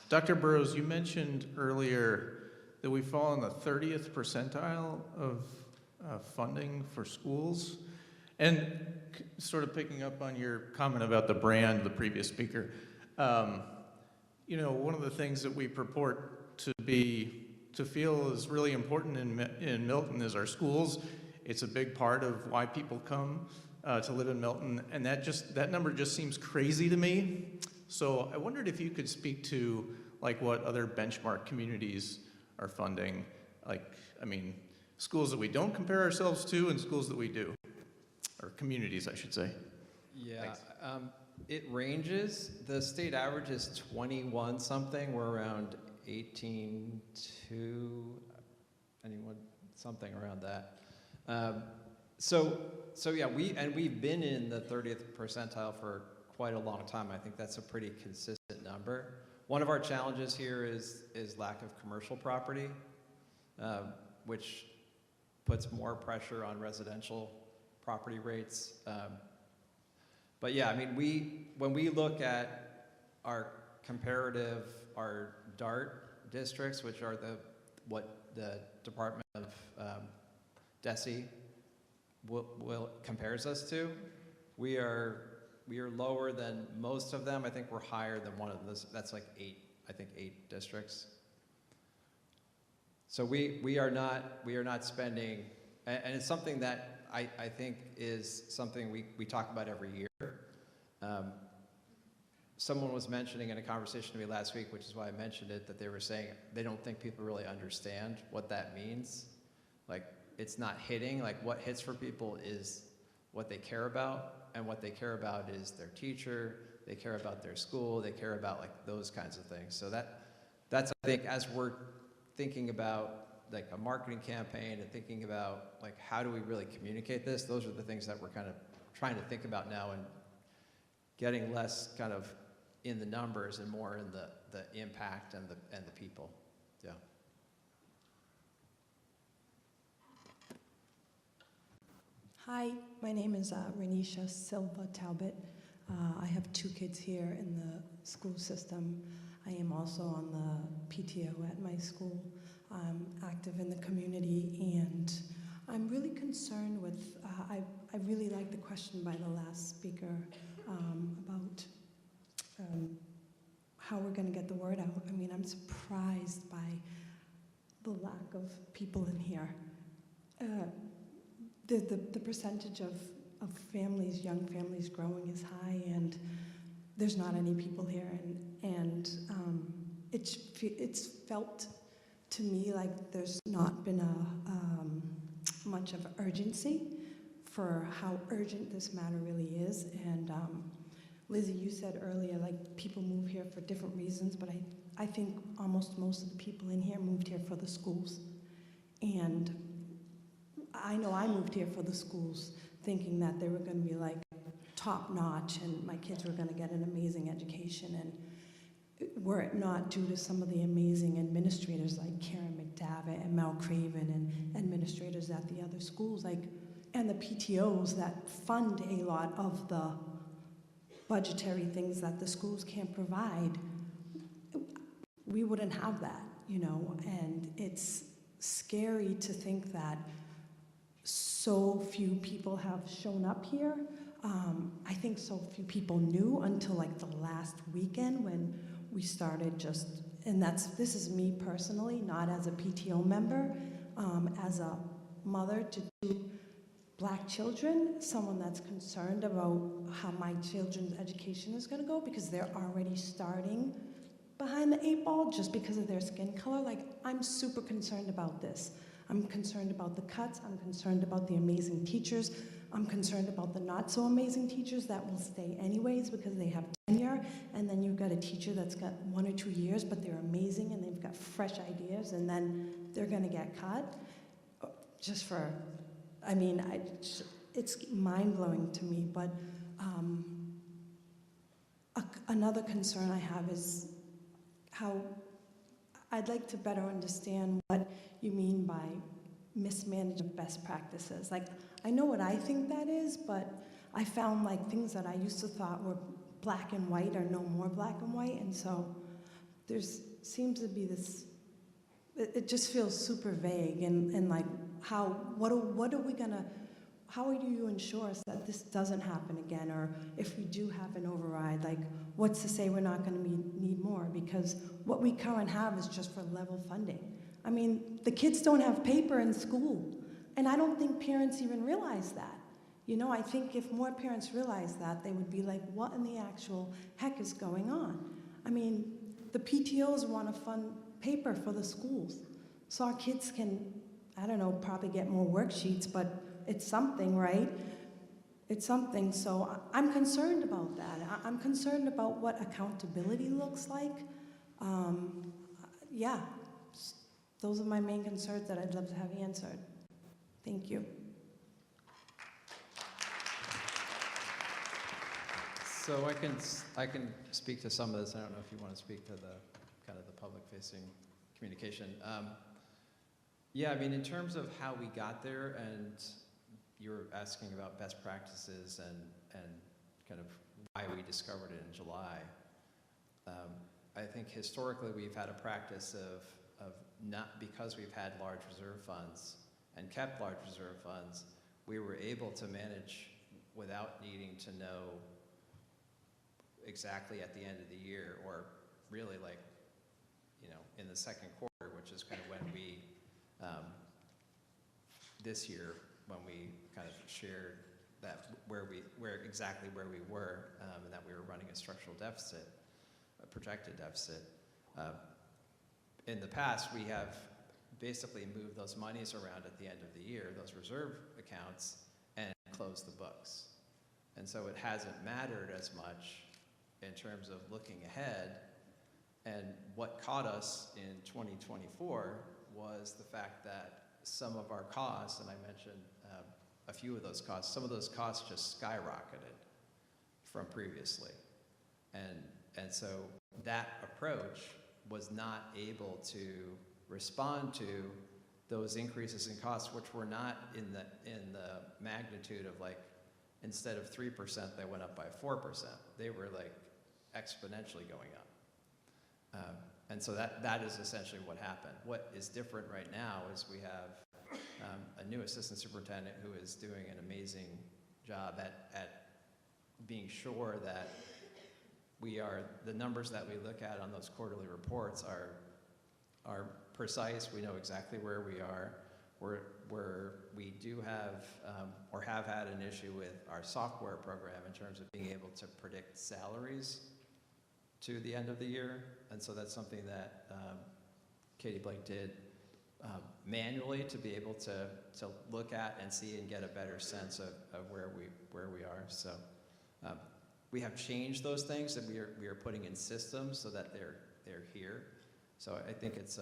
Dr. Burrows, you mentioned earlier that we fall in the 30th percentile of funding for schools. And sort of picking up on your comment about the brand, the previous speaker, one of the things that we purport to feel is really important in Milton is our schools. It's a big part of why people come to live in Milton, and that number just seems crazy to me. So I wondered if you could speak to what other benchmark communities are funding, schools that we don't compare ourselves to and schools that we do, or communities, I should say. Yeah, it ranges. The state average is 21 something. We're around 18 to something around that. So yeah, we've been in the 30th percentile for quite a long time. I think that's a pretty consistent number. One of our challenges here is lack of commercial property, which puts more pressure on residential property rates. But yeah, when we look at our DART districts, which are what the Department of DESE compares us to, we are lower than most of them. I think we're higher than one of those. That's 8 districts. So we are not spending, and it's something that I think is something we talk about every year. Someone was mentioning in a conversation to me last week, which is why I mentioned it, that they were saying they don't think people really understand what that means. It's not hitting. What hits for people is what they care about, and what they care about is their teacher, they care about their school, they care about those kinds of things. So that's I think, as we're thinking about a marketing campaign and thinking about how do we really communicate this, those are the things that we're kind of trying to think about now, and getting less kind of in the numbers and more in the impact and the people. Yeah. Hi, my name is Renisha Silva Talbot. I have 2 kids here in the school system. I am also on the PTO at my school. I'm active in the community, and I'm really concerned with, I really like the question by the last speaker about how we're going to get the word out. I'm surprised by the lack of people in here. The percentage of families, young families growing is high, and there's not any people here, and it's felt to me like there's not been much of urgency for how urgent this matter really is. And Lizzie, you said earlier, like, people move here for different reasons, but I think almost most of the people in here moved here for the schools. And I know I moved here for the schools, thinking that they were going to be like top notch and my kids were going to get an amazing education. And were it not due to some of the amazing administrators like Karen McDavitt and Mel Craven and administrators at the other schools, like, and the PTOs that fund a lot of the budgetary things that the schools can't provide, we wouldn't have that, you know. And it's scary to think that so few people have shown up here. I think so few people knew until like the last weekend when we started just, and this is me personally, not as a PTO member, as a mother to two Black children, someone that's concerned about how my children's education is going to go because they're already starting behind the 8 ball just because of their skin color. Like, I'm super concerned about this. I'm concerned about the cuts. I'm concerned about the amazing teachers. I'm concerned about the not so amazing teachers that will stay anyways because they have tenure, and then you've got a teacher that's got 1 or 2 years, but they're amazing and they've got fresh ideas, and then they're going to get cut. Just for, I mean, it's mind-blowing to me, but another concern I have is how I'd like to better understand what you mean by mismanagement best practices. Like, I know what I think that is, but I found like things that I used to thought were black and white are no more black and white, and so there's seems to be this, it just feels super vague, and like, what are we gonna, how do you ensure us that this doesn't happen again? Or if we do have an override, like, what's to say we're not gonna need more? Because what we currently have is just for level funding. I mean, the kids don't have paper in school, and I don't think parents even realize that. You know, I think if more parents realize that, they would be like, what in the actual heck is going on? I mean, the PTOs wanna fund paper for the schools, so our kids can, I don't know, probably get more worksheets, but it's something, right? It's something, so I'm concerned about that. I'm concerned about what accountability looks like. Yeah, those are my main concerns that I'd love to have answered. Thank you. So I can speak to some of this. I don't know if you want to speak to the kind of the public-facing communication. Yeah, I mean, in terms of how we got there, and you were asking about best practices and kind of why we discovered it in July. I think historically we've had a practice of not, because we've had large reserve funds and kept large reserve funds, we were able to manage without needing to know exactly at the end of the year, or really like, you know, in the second quarter, which is kind of when we, this year, when we kind of shared that where exactly where we were, and that we were running a structural deficit, a projected deficit. In the past, we have basically moved those monies around at the end of the year, those reserve accounts, and closed the books. And so it hasn't mattered as much in terms of looking ahead. And what caught us in 2024 was the fact that some of our costs, and I mentioned a few of those costs, some of those costs just skyrocketed from previously. And so that approach was not able to respond to those increases in costs, which were not in the magnitude of, like, instead of 3%, they went up by 4%. They were like exponentially going up. And so that is essentially what happened. What is different right now is we have a new assistant superintendent who is doing an amazing job at being sure that the numbers that we look at on those quarterly reports are precise. We know exactly where we are. We do have or have had an issue with our software program in terms of being able to predict salaries to the end of the year. And so that's something that Katie Blake did manually to be able to look at and see and get a better sense of where we are. So we have changed those things, and we are putting in systems so that they're here. So I think it's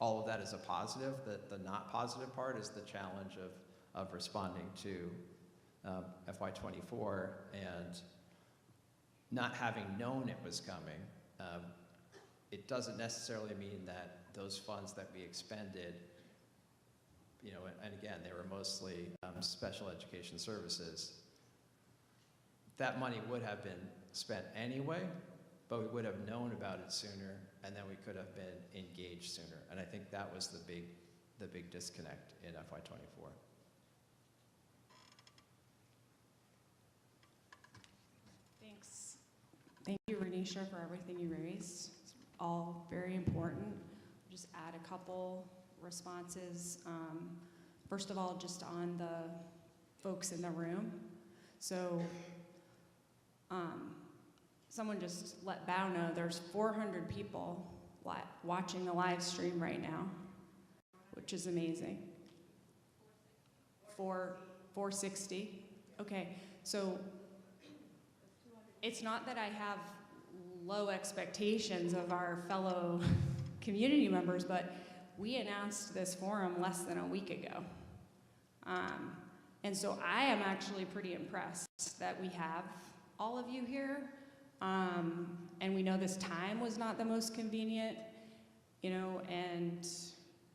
all of that is a positive. The not positive part is the challenge of responding to FY24 and not having known it was coming. It doesn't necessarily mean that those funds that we expended, and again, they were mostly special education services, that money would have been spent anyway, but we would have known about it sooner, and then we could have been engaged sooner. And I think that was the big disconnect in FY24. Thanks. Thank you, Renisha, for everything you raised. It's all very important. Just add a couple responses. First of all, just on the folks in the room. So someone just let Bao know there's 400 people watching the live stream right now, which is amazing. 460. Okay, so it's not that I have low expectations of our fellow community members, but we announced this forum less than a week ago. And so I am actually pretty impressed that we have all of you here. And we know this time was not the most convenient, and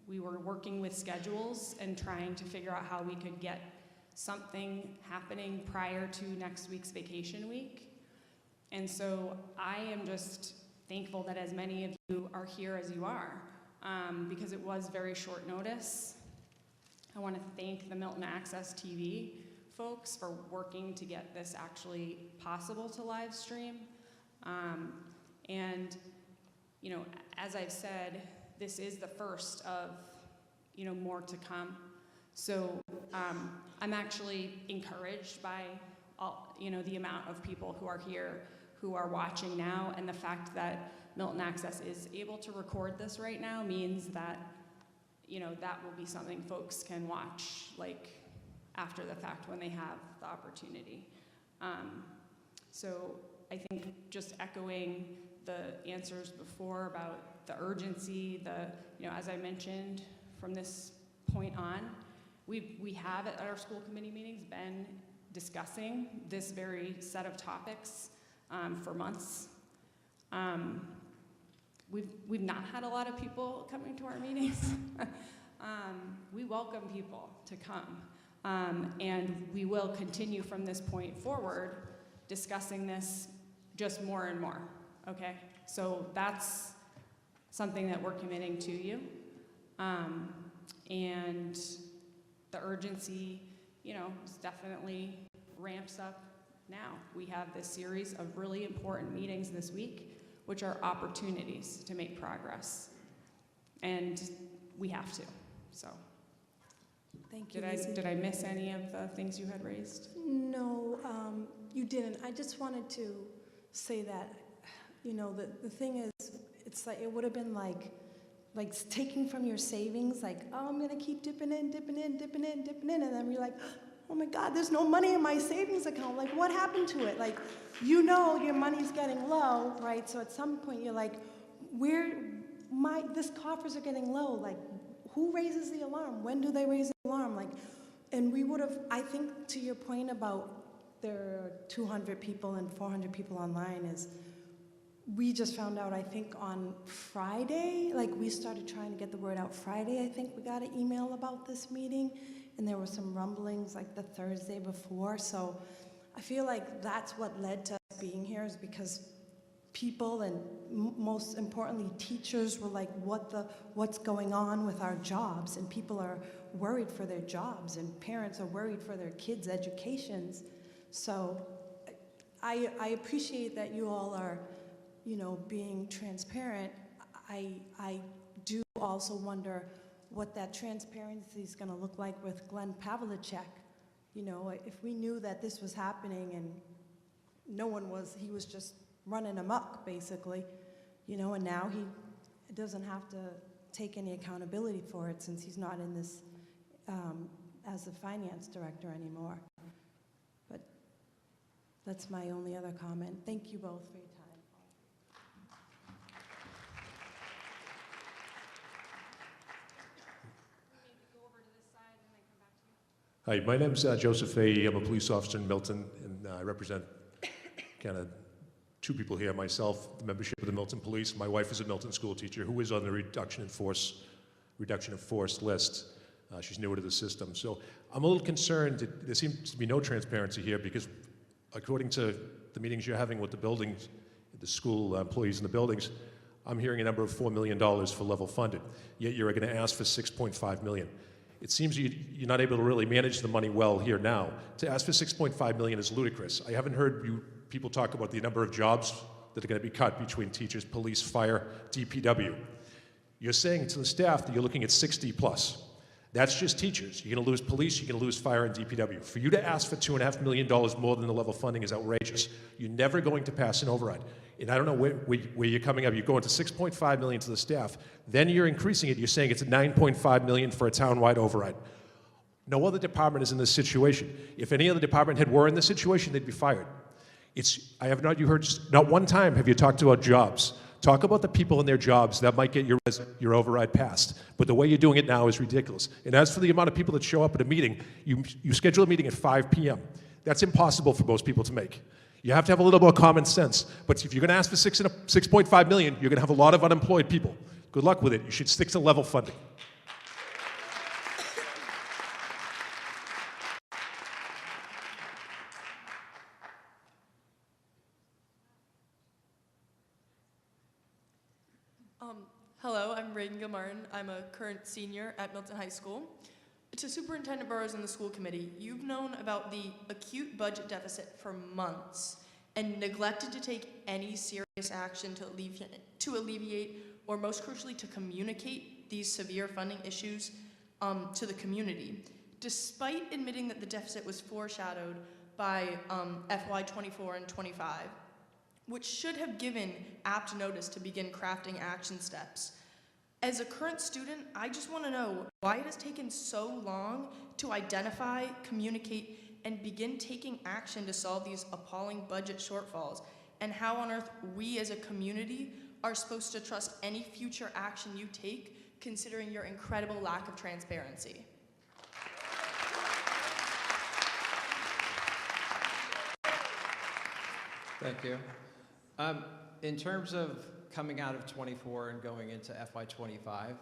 we were working with schedules and trying to figure out how we could get something happening prior to next week's vacation week. And so I am just thankful that as many of you are here as you are, because it was very short notice. I want to thank the Milton Access TV folks for working to get this actually possible to live stream. And, as I've said, this is the first of, more to come. So I'm actually encouraged by all, the amount of people who are here, who are watching now, and the fact that Milton Access is able to record this right now means that, that will be something folks can watch, after the fact when they have the opportunity. So I think just echoing the answers before about the urgency, as I mentioned, from this point on, we have at our school committee meetings been discussing this very set of topics for months. We've not had a lot of people coming to our meetings. We welcome people to come, and we will continue from this point forward discussing this just more and more, okay? So that's something that we're committing to you. And the urgency, definitely ramps up now. We have this series of really important meetings this week, which are opportunities to make progress. And we have to, so. Thank you, Did I miss any of the things you had raised? No, you didn't. I just wanted to say that, the thing is, it's like, it would have been like taking from your savings, I'm gonna keep dipping in, and then you're like, oh my God, there's no money in my savings account. What happened to it? Your money's getting low, right? So at some point you're like, this coffers are getting low. Who raises the alarm? When do they raise the alarm? And we would have, I think to your point about there are 200 people and 400 people online is, we just found out, I think on Friday, we started trying to get the word out Friday, I think we got an email about this meeting, and there were some rumblings the Thursday before, so I feel like that's what led to us being here, is because people and most importantly teachers were like, what's going on with our jobs? And people are worried for their jobs, and parents are worried for their kids' educations. So I appreciate that you all are, being transparent. I do also wonder what that transparency is going to look like with Glenn Pavlicek. If we knew that this was happening and he was just running amok, basically, and now he doesn't have to take any accountability for it since he's not in this as the finance director anymore. But that's my only other comment. Thank you both for your time. Hi, my name's Joseph Fahey. I'm a police officer in Milton, and I represent kind of two people here. Myself, the membership of the Milton Police. My wife is a Milton school teacher who is on the reduction of force list. She's newer to the system. So I'm a little concerned that there seems to be no transparency here because according to the meetings you're having with the buildings, the school employees in the buildings, I'm hearing a number of $4 million for level funded, yet you're going to ask for $6.5 million. It seems you're not able to really manage the money well here now. To ask for $6.5 million is ludicrous. I haven't heard you people talk about the number of jobs that are going to be cut between teachers, police, fire, DPW. You're saying to the staff that you're looking at 60 plus. That's just teachers. You're going to lose police, you're going to lose fire and DPW. For you to ask for $2.5 million more than the level funding is outrageous. You're never going to pass an override. And I don't know where you're coming up. You're going to $6.5 million to the staff. Then you're increasing it. You're saying it's $9.5 million for a town-wide override. No other department is in this situation. If any other department head were in this situation, they'd be fired. You heard not one time have you talked about jobs. Talk about the people in their jobs that might get your override passed. But the way you're doing it now is ridiculous. And as for the amount of people that show up at a meeting, you schedule a meeting at 5 p.m. That's impossible for most people to make. You have to have a little more common sense. But if you're going to ask for $6.5 million, you're going to have a lot of unemployed people. Good luck with it. You should stick to level funding. Hello, I'm Reagan Gilmartin. I'm a current senior at Milton High School. To Superintendent Burrows and the school committee, you've known about the acute budget deficit for months and neglected to take any serious action to alleviate or most crucially to communicate these severe funding issues to the community. Despite admitting that the deficit was foreshadowed by FY24 and 25, which should have given apt notice to begin crafting action steps. As a current student, I just want to know why it has taken so long to identify, communicate, and begin taking action to solve these appalling budget shortfalls, and how on earth we as a community are supposed to trust any future action you take, considering your incredible lack of transparency. Thank you. In terms of coming out of 24 and going into FY25,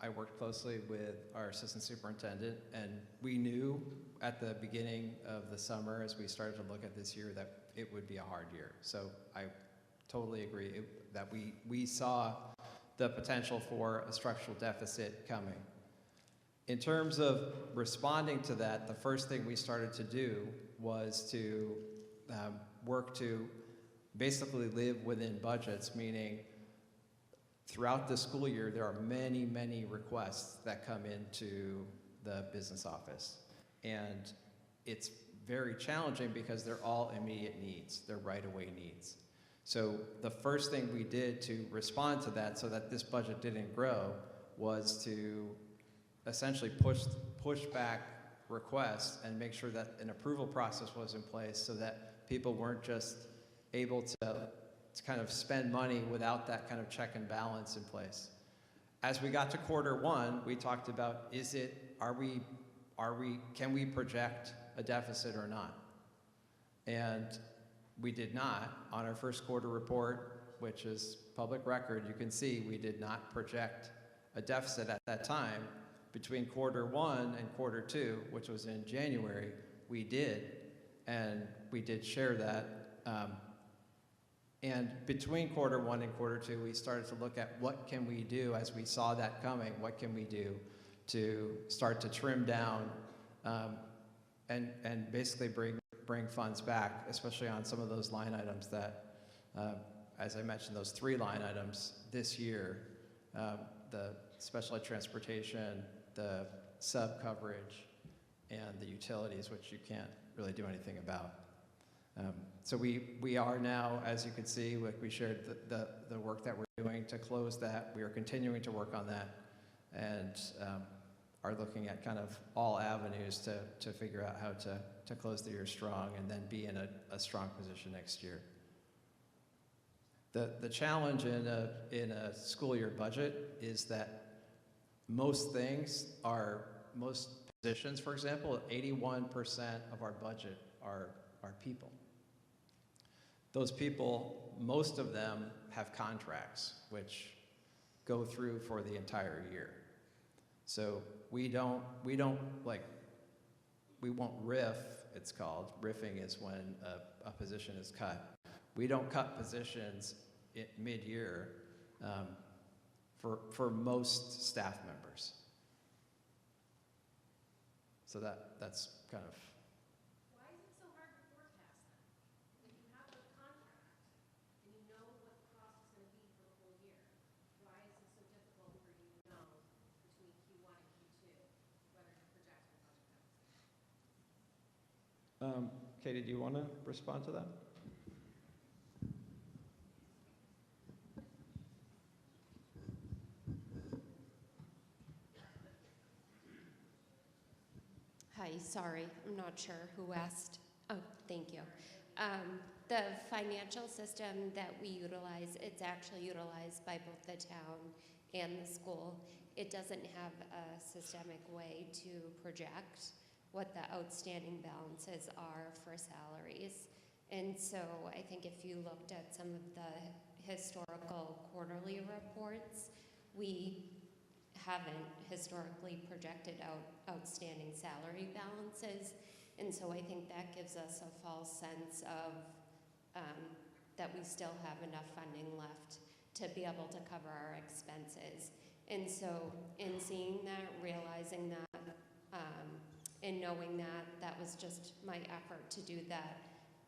I worked closely with our assistant superintendent, and we knew at the beginning of the summer as we started to look at this year that it would be a hard year. So I totally agree that we saw the potential for a structural deficit coming. In terms of responding to that, the first thing we started to do was to work to basically live within budgets, meaning throughout the school year, there are many, many requests that come into the business office. And it's very challenging because they're all immediate needs, they're right-of-way needs. So the first thing we did to respond to that so that this budget didn't grow was to essentially push back requests and make sure that an approval process was in place so that people weren't just able to kind of spend money without that kind of check and balance in place. As we got to Q1, we talked about can we project a deficit or not? And we did not. On our first quarter report, which is public record, you can see we did not project a deficit at that time. Between Q1 and Q2, which was in January, we did, and we did share that. And between Q1 and Q2, we started to look at what can we do as we saw that coming. What can we do to start to trim down and basically bring funds back, especially on some of those line items that, as I mentioned, those 3 line items this year, the special ed transportation, the sub coverage, and the utilities, which you can't really do anything about. So we are now, as you can see, we shared the work that we're doing to close that. We are continuing to work on that, and are looking at kind of all avenues to figure out how to close the year strong and then be in a strong position next year. The challenge in a school year budget is that most positions, for example, 81% of our budget are people. Those people, most of them have contracts which go through for the entire year. So we won't riff, it's called. Riffing is when a position is cut. We don't cut positions mid-year for most staff members. So that's kind of. Why is it so hard to forecast then? If you have a contract and you know what the cost is going to be for the whole year, why is it so difficult for you to know between Q1 and Q2 whether to project the budget deficit? Katie, do you want to respond to that? Hi, sorry, I'm not sure who asked. Oh, thank you. The financial system that we utilize, it's actually utilized by both the town and the school. It doesn't have a systemic way to project what the outstanding balances are for salaries. And so I think if you looked at some of the historical quarterly reports, we haven't historically projected out outstanding salary balances. And so I think that gives us a false sense of that we still have enough funding left to be able to cover our expenses. And so in seeing that, realizing that, and knowing that, that was just my effort to do that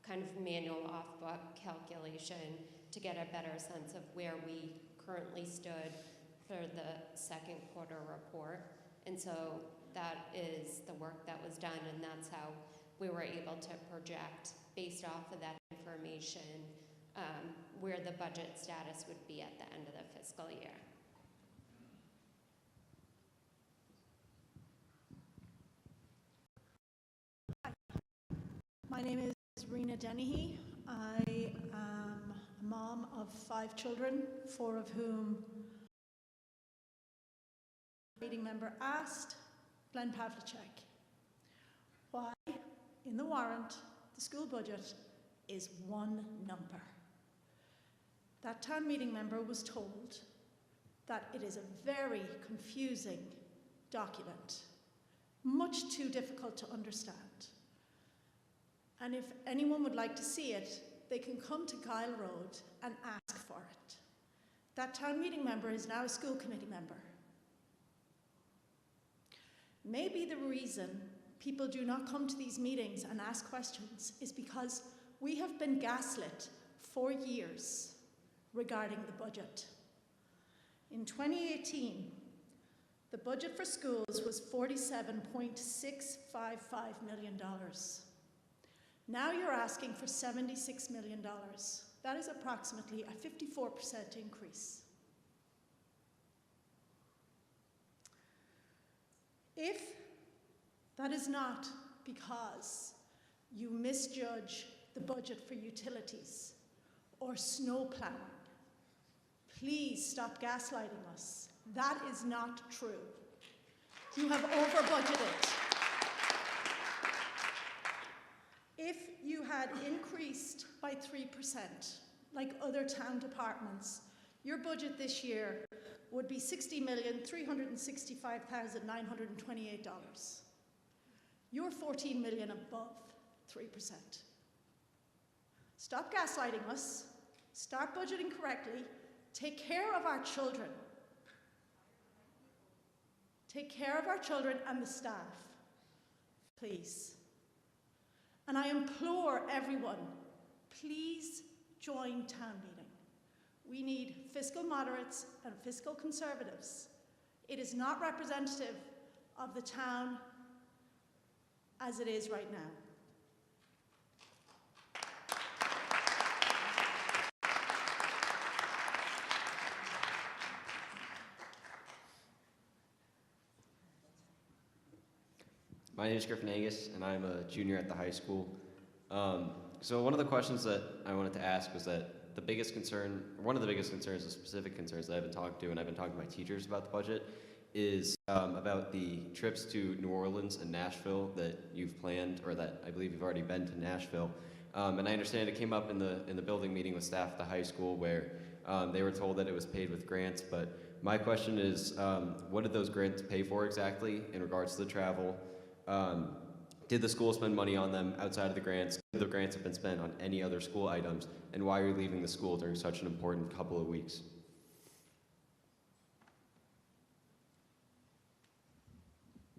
kind of manual off-book calculation to get a better sense of where we currently stood for the second quarter report. And so that is the work that was done, and that's how we were able to project based off of that information where the budget status would be at the end of the fiscal year. My name is Rena Dennehy. I am a mom of 5 children, 4 of whom meeting member asked Glenn Pavlicek why in the warrant the school budget is one number. That town meeting member was told that it is a very confusing document, much too difficult to understand. And if anyone would like to see it, they can come to Kyle Road and ask for it. That town meeting member is now a school committee member. Maybe the reason people do not come to these meetings and ask questions is because we have been gaslit for years regarding the budget. In 2018, the budget for schools was $47.655 million. Now you're asking for $76 million. That is approximately a 54% increase. If that is not because you misjudge the budget for utilities or snow plowing, please stop gaslighting us. That is not true. You have over-budgeted. If you had increased by 3%, like other town departments, your budget this year would be $60,365,928. You're $14 million above 3%. Stop gaslighting us. Start budgeting correctly. Take care of our children. Take care of our children and the staff, please. And I implore everyone, please join town meeting. We need fiscal moderates and fiscal conservatives. It is not representative of the town as it is right now. My name is Griffin Angus, and I'm a junior at the high school. So one of the questions that I wanted to ask was that the biggest concern, one of the biggest concerns, the specific concerns that I've been talking to, and I've been talking to my teachers about the budget, is about the trips to New Orleans and Nashville that you've planned, or that I believe you've already been to Nashville. And I understand it came up in the building meeting with staff at the high school where they were told that it was paid with grants, but my question is, what did those grants pay for exactly in regards to the travel? Did the school spend money on them outside of the grants? Could the grants have been spent on any other school items? And why are you leaving the school during such an important couple of weeks?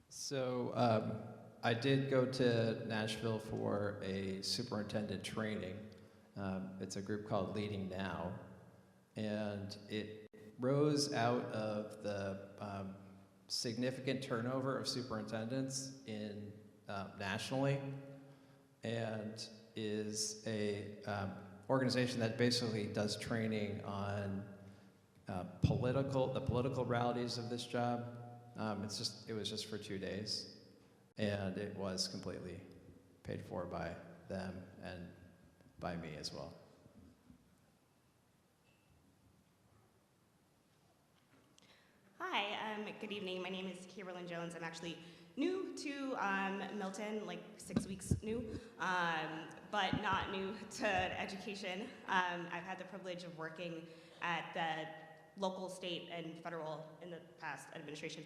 So I did go to Nashville for a superintendent training. It's a group called Leading Now, and it rose out of the significant turnover of superintendents in nationally, and is a organization that basically does training on the political realities of this job. It was just for 2 days, and it was completely paid for by them and by me as well. Hi, good evening. My name is Kimberlyn Jones. I'm actually new to Milton, like 6 weeks new, but not new to education. I've had the privilege of working at the local, state, and federal in the past administration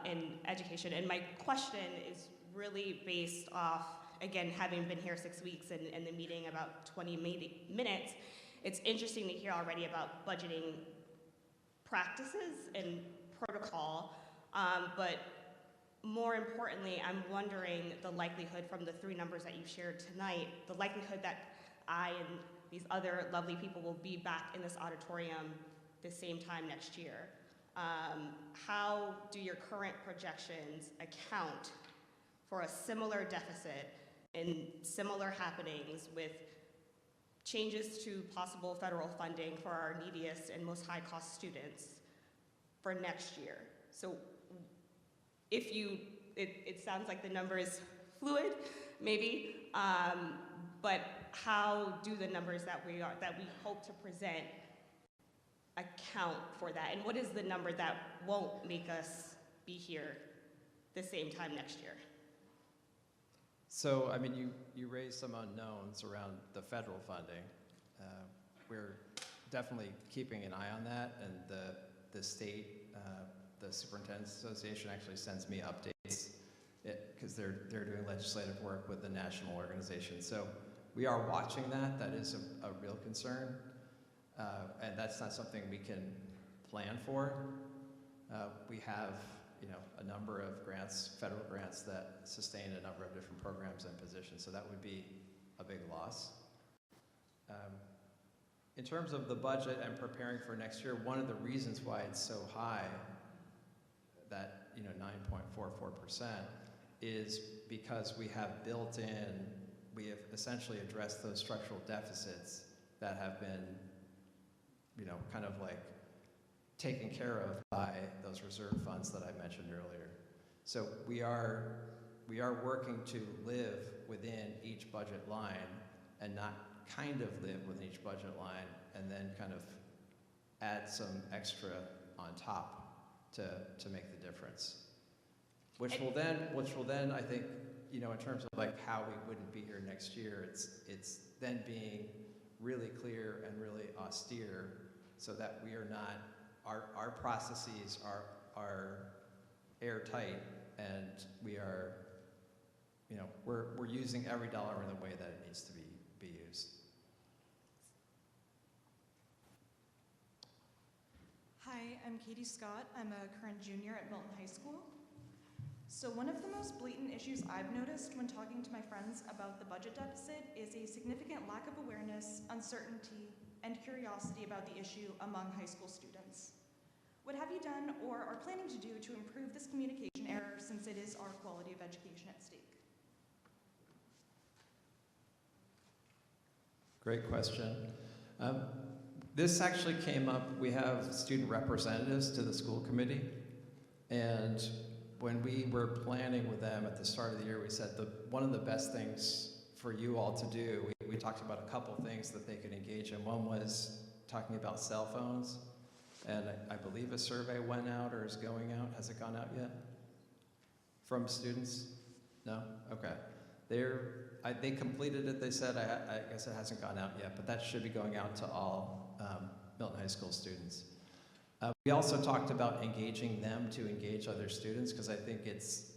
in education. And my question is really based off, again, having been here 6 weeks and the meeting about 20 minutes, it's interesting to hear already about budgeting practices and protocol, but more importantly, I'm wondering the likelihood from the 3 numbers that you shared tonight, the likelihood that I and these other lovely people will be back in this auditorium the same time next year. How do your current projections account for a similar deficit and similar happenings with changes to possible federal funding for our neediest and most high-cost students for next year? So if you, it sounds like the number is fluid, maybe, but how do the numbers that we hope to present account for that? And what is the number that won't make us be here the same time next year? So, I mean, you raised some unknowns around the federal funding. We're definitely keeping an eye on that, and the state, the Superintendent's Association actually sends me updates because they're doing legislative work with the national organization. So we are watching that. That is a real concern, and that's not something we can plan for. We have, a number of grants, federal grants, that sustain a number of different programs and positions, so that would be a big loss. In terms of the budget and preparing for next year, one of the reasons why it's so high, that 9.44%, is because we have essentially addressed those structural deficits that have been, kind of like taken care of by those reserve funds that I mentioned earlier. So we are working to live within each budget line and not kind of live within each budget line and then kind of add some extra on top to make the difference. Which will then I think, in terms of like how we wouldn't be here next year, it's then being really clear and really austere so that we are not, our processes are airtight, and we are, we're using every dollar in the way that it needs to be used. Hi, I'm Katie Scott. I'm a current junior at Milton High School. So one of the most blatant issues I've noticed when talking to my friends about the budget deficit is a significant lack of awareness, uncertainty, and curiosity about the issue among high school students. What have you done or are planning to do to improve this communication error, since it is our quality of education at stake? Great question. This actually came up, we have student representatives to the school committee, and when we were planning with them at the start of the year, we said one of the best things for you all to do, we talked about a couple things that they could engage in. One was talking about cell phones, and I believe a survey went out or is going out. Has it gone out yet? From students? No? Okay. They completed it, they said. I guess it hasn't gone out yet, but that should be going out to all Milton High School students. We also talked about engaging them to engage other students, because I think it's,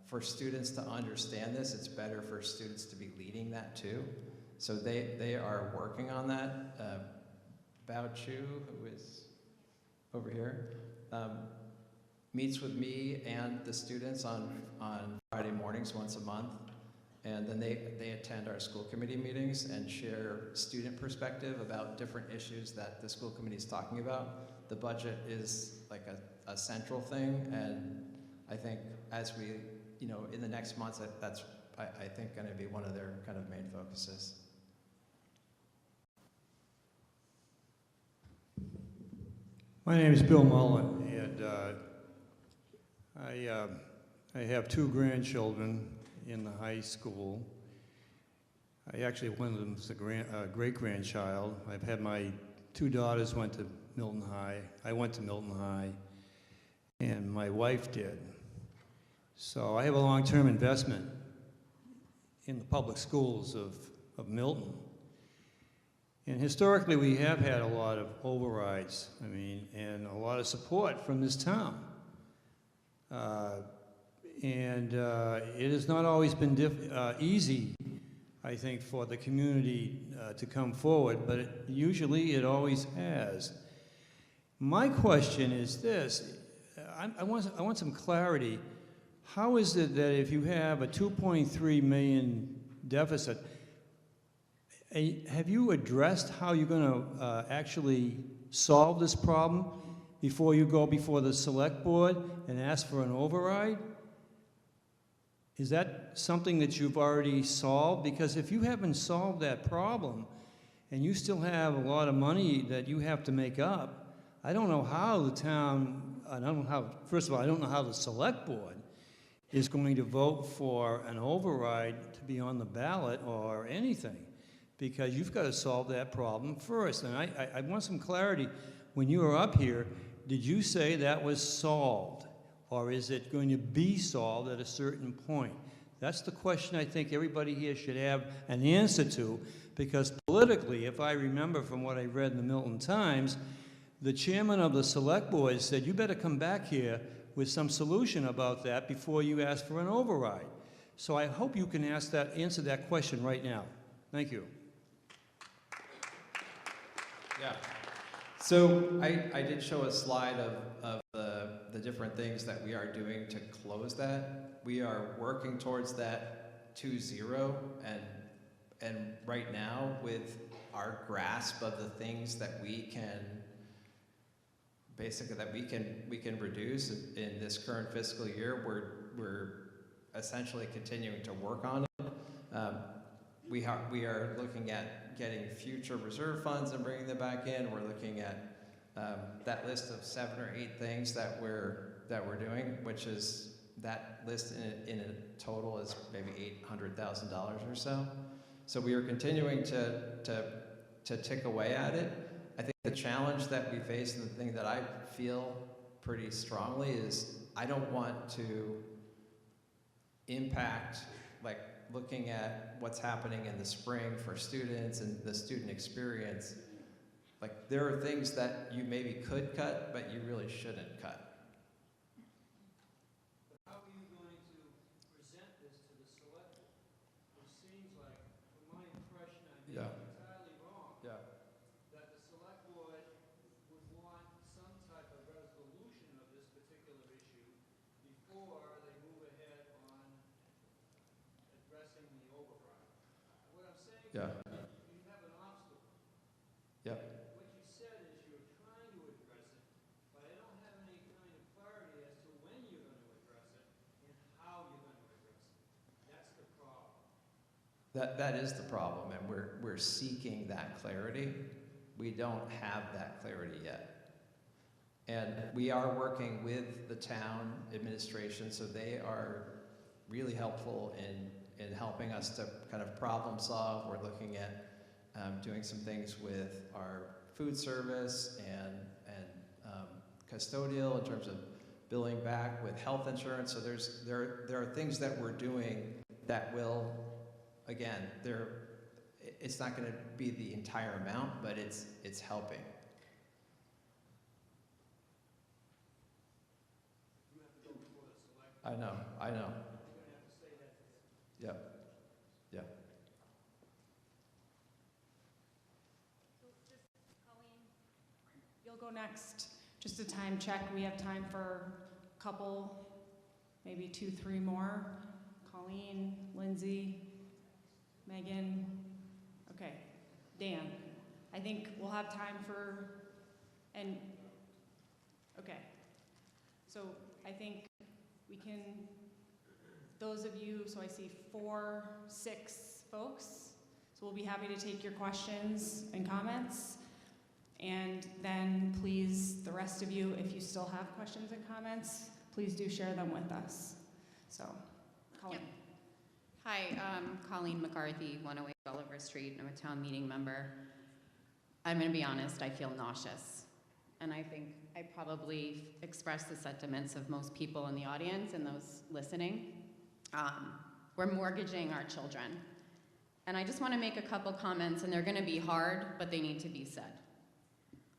for students to understand this, it's better for students to be leading that too. So they are working on that. Bao Chu, who is over here, meets with me and the students on Friday mornings once a month. And then they attend our school committee meetings and share student perspective about different issues that the school committee is talking about. The budget is like a central thing, and I think as we, in the next months, that's, I think, going to be one of their kind of main focuses. My name is Bill Mullen, and I have 2 grandchildren in the high school. One of them is a great-grandchild. I've had my 2 daughters went to Milton High. I went to Milton High, and my wife did. So I have a long-term investment in the public schools of Milton. And historically, we have had a lot of overrides, and a lot of support from this town. It has not always been easy, I think, for the community to come forward, but usually it always has. My question is this. I want some clarity. How is it that if you have a $2.3 million deficit, have you addressed how you're going to actually solve this problem before you go before the select board and ask for an override? Is that something that you've already solved? Because if you haven't solved that problem and you still have a lot of money that you have to make up, I don't know how the town, first of all, I don't know how the select board is going to vote for an override to be on the ballot or anything, because you've got to solve that problem first. And I want some clarity. When you were up here, did you say that was solved? Or is it going to be solved at a certain point? That's the question I think everybody here should have an answer to, because politically, if I remember from what I read in the Milton Times, the chairman of the select board said, you better come back here with some solution about that before you ask for an override. So I hope you can answer that question right now. Thank you. Yeah. So I did show a slide of the different things that we are doing to close that. We are working towards that 2-0, and right now, with our grasp of the things that we can reduce in this current fiscal year, we're essentially continuing to work on it. We are looking at getting future reserve funds and bringing them back in. We're looking at that list of 7 or 8 things that we're doing, which is that list in a total is maybe $800,000 or so. So we are continuing to tick away at it. I think the challenge that we face, and the thing that I feel pretty strongly, is I don't want to impact, like, looking at what's happening in the spring for students and the student experience. Like, there are things that you maybe could cut, but you really shouldn't cut. But how are you going to present this to the select board? It seems like, from my impression, I may be entirely wrong, that the select board would want some type of resolution of this particular issue before they move ahead on addressing the override. What I'm saying is, you have an obstacle. Yep. What you said is you're trying to address it, but I don't have any kind of clarity as to when you're going to address it and how you're going to address it. That's the problem. That is the problem, and we're seeking that clarity. We don't have that clarity yet. And we are working with the town administration, so they are really helpful in helping us to kind of problem solve. We're looking at doing some things with our food service and custodial in terms of billing back with health insurance. So there are things that we're doing that will, again, it's not going to be the entire amount, but it's helping. I know. Yep. You'll go next. Just a time check. We have time for a couple, maybe 2, 3 more. Colleen, Lindsay, Megan. Okay, Dan. I think we'll have time for, okay. So I think we can, those of you, so I see 4, 6 folks. So we'll be happy to take your questions and comments. And then please, the rest of you, if you still have questions and comments, please do share them with us. So, Colleen. Yep. Hi, Colleen McCarthy, 108 Gulliver Street. I'm a town meeting member. I'm going to be honest, I feel nauseous. And I think I probably express the sentiments of most people in the audience and those listening. We're mortgaging our children. And I just want to make a couple comments, and they're going to be hard, but they need to be said.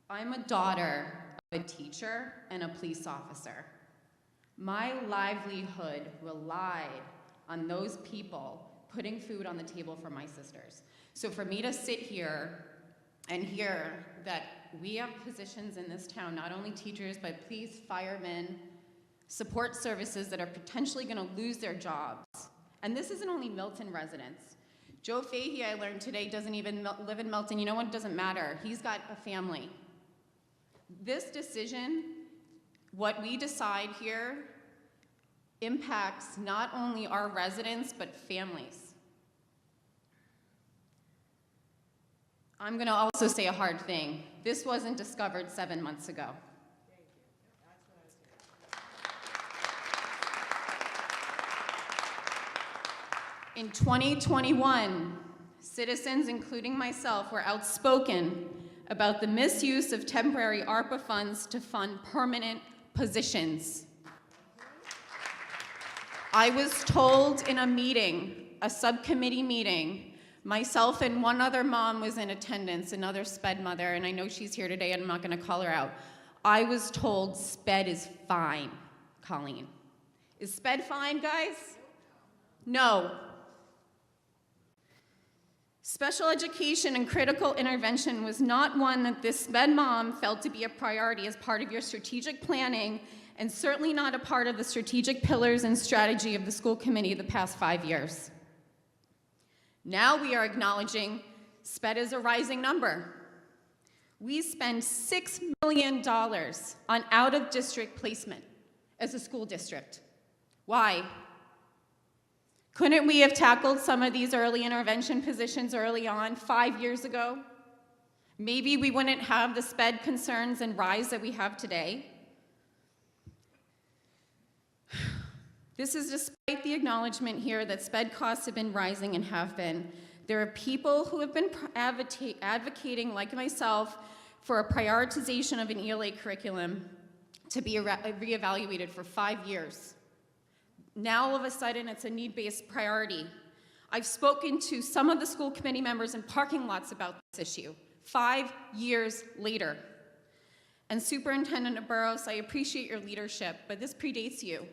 I'm a daughter of a teacher and a police officer. My livelihood relied on those people putting food on the table for my sisters. So for me to sit here and hear that we have positions in this town, not only teachers, but police, firemen, support services that are potentially going to lose their jobs. And this isn't only Milton residents. Joe Fahey, I learned today, doesn't even live in Milton. You know what? It doesn't matter. He's got a family. This decision, what we decide here, impacts not only our residents, but families. I'm going to also say a hard thing. This wasn't discovered 7 months ago. In 2021, citizens, including myself, were outspoken about the misuse of temporary ARPA funds to fund permanent positions. I was told in a meeting, a subcommittee meeting, myself and one other mom was in attendance, another SPED mother, and I know she's here today and I'm not gonna call her out. I was told SPED is fine, Colleen. Is SPED fine, guys? No. Special education and critical intervention was not one that this SPED mom felt to be a priority as part of your strategic planning, and certainly not a part of the strategic pillars and strategy of the school committee the past 5 years. Now we are acknowledging SPED is a rising number. We spend $6 million on out-of-district placement as a school district. Why? Couldn't we have tackled some of these early intervention positions early on 5 years ago? Maybe we wouldn't have the SPED concerns and rise that we have today. This is despite the acknowledgement here that SPED costs have been rising and have been. There are people who have been advocating, like myself, for a prioritization of an ELA curriculum to be reevaluated for 5 years. Now, all of a sudden, it's a need-based priority. I've spoken to some of the school committee members in parking lots about this issue, 5 years later. And Superintendent Burrows, I appreciate your leadership, but this predates you.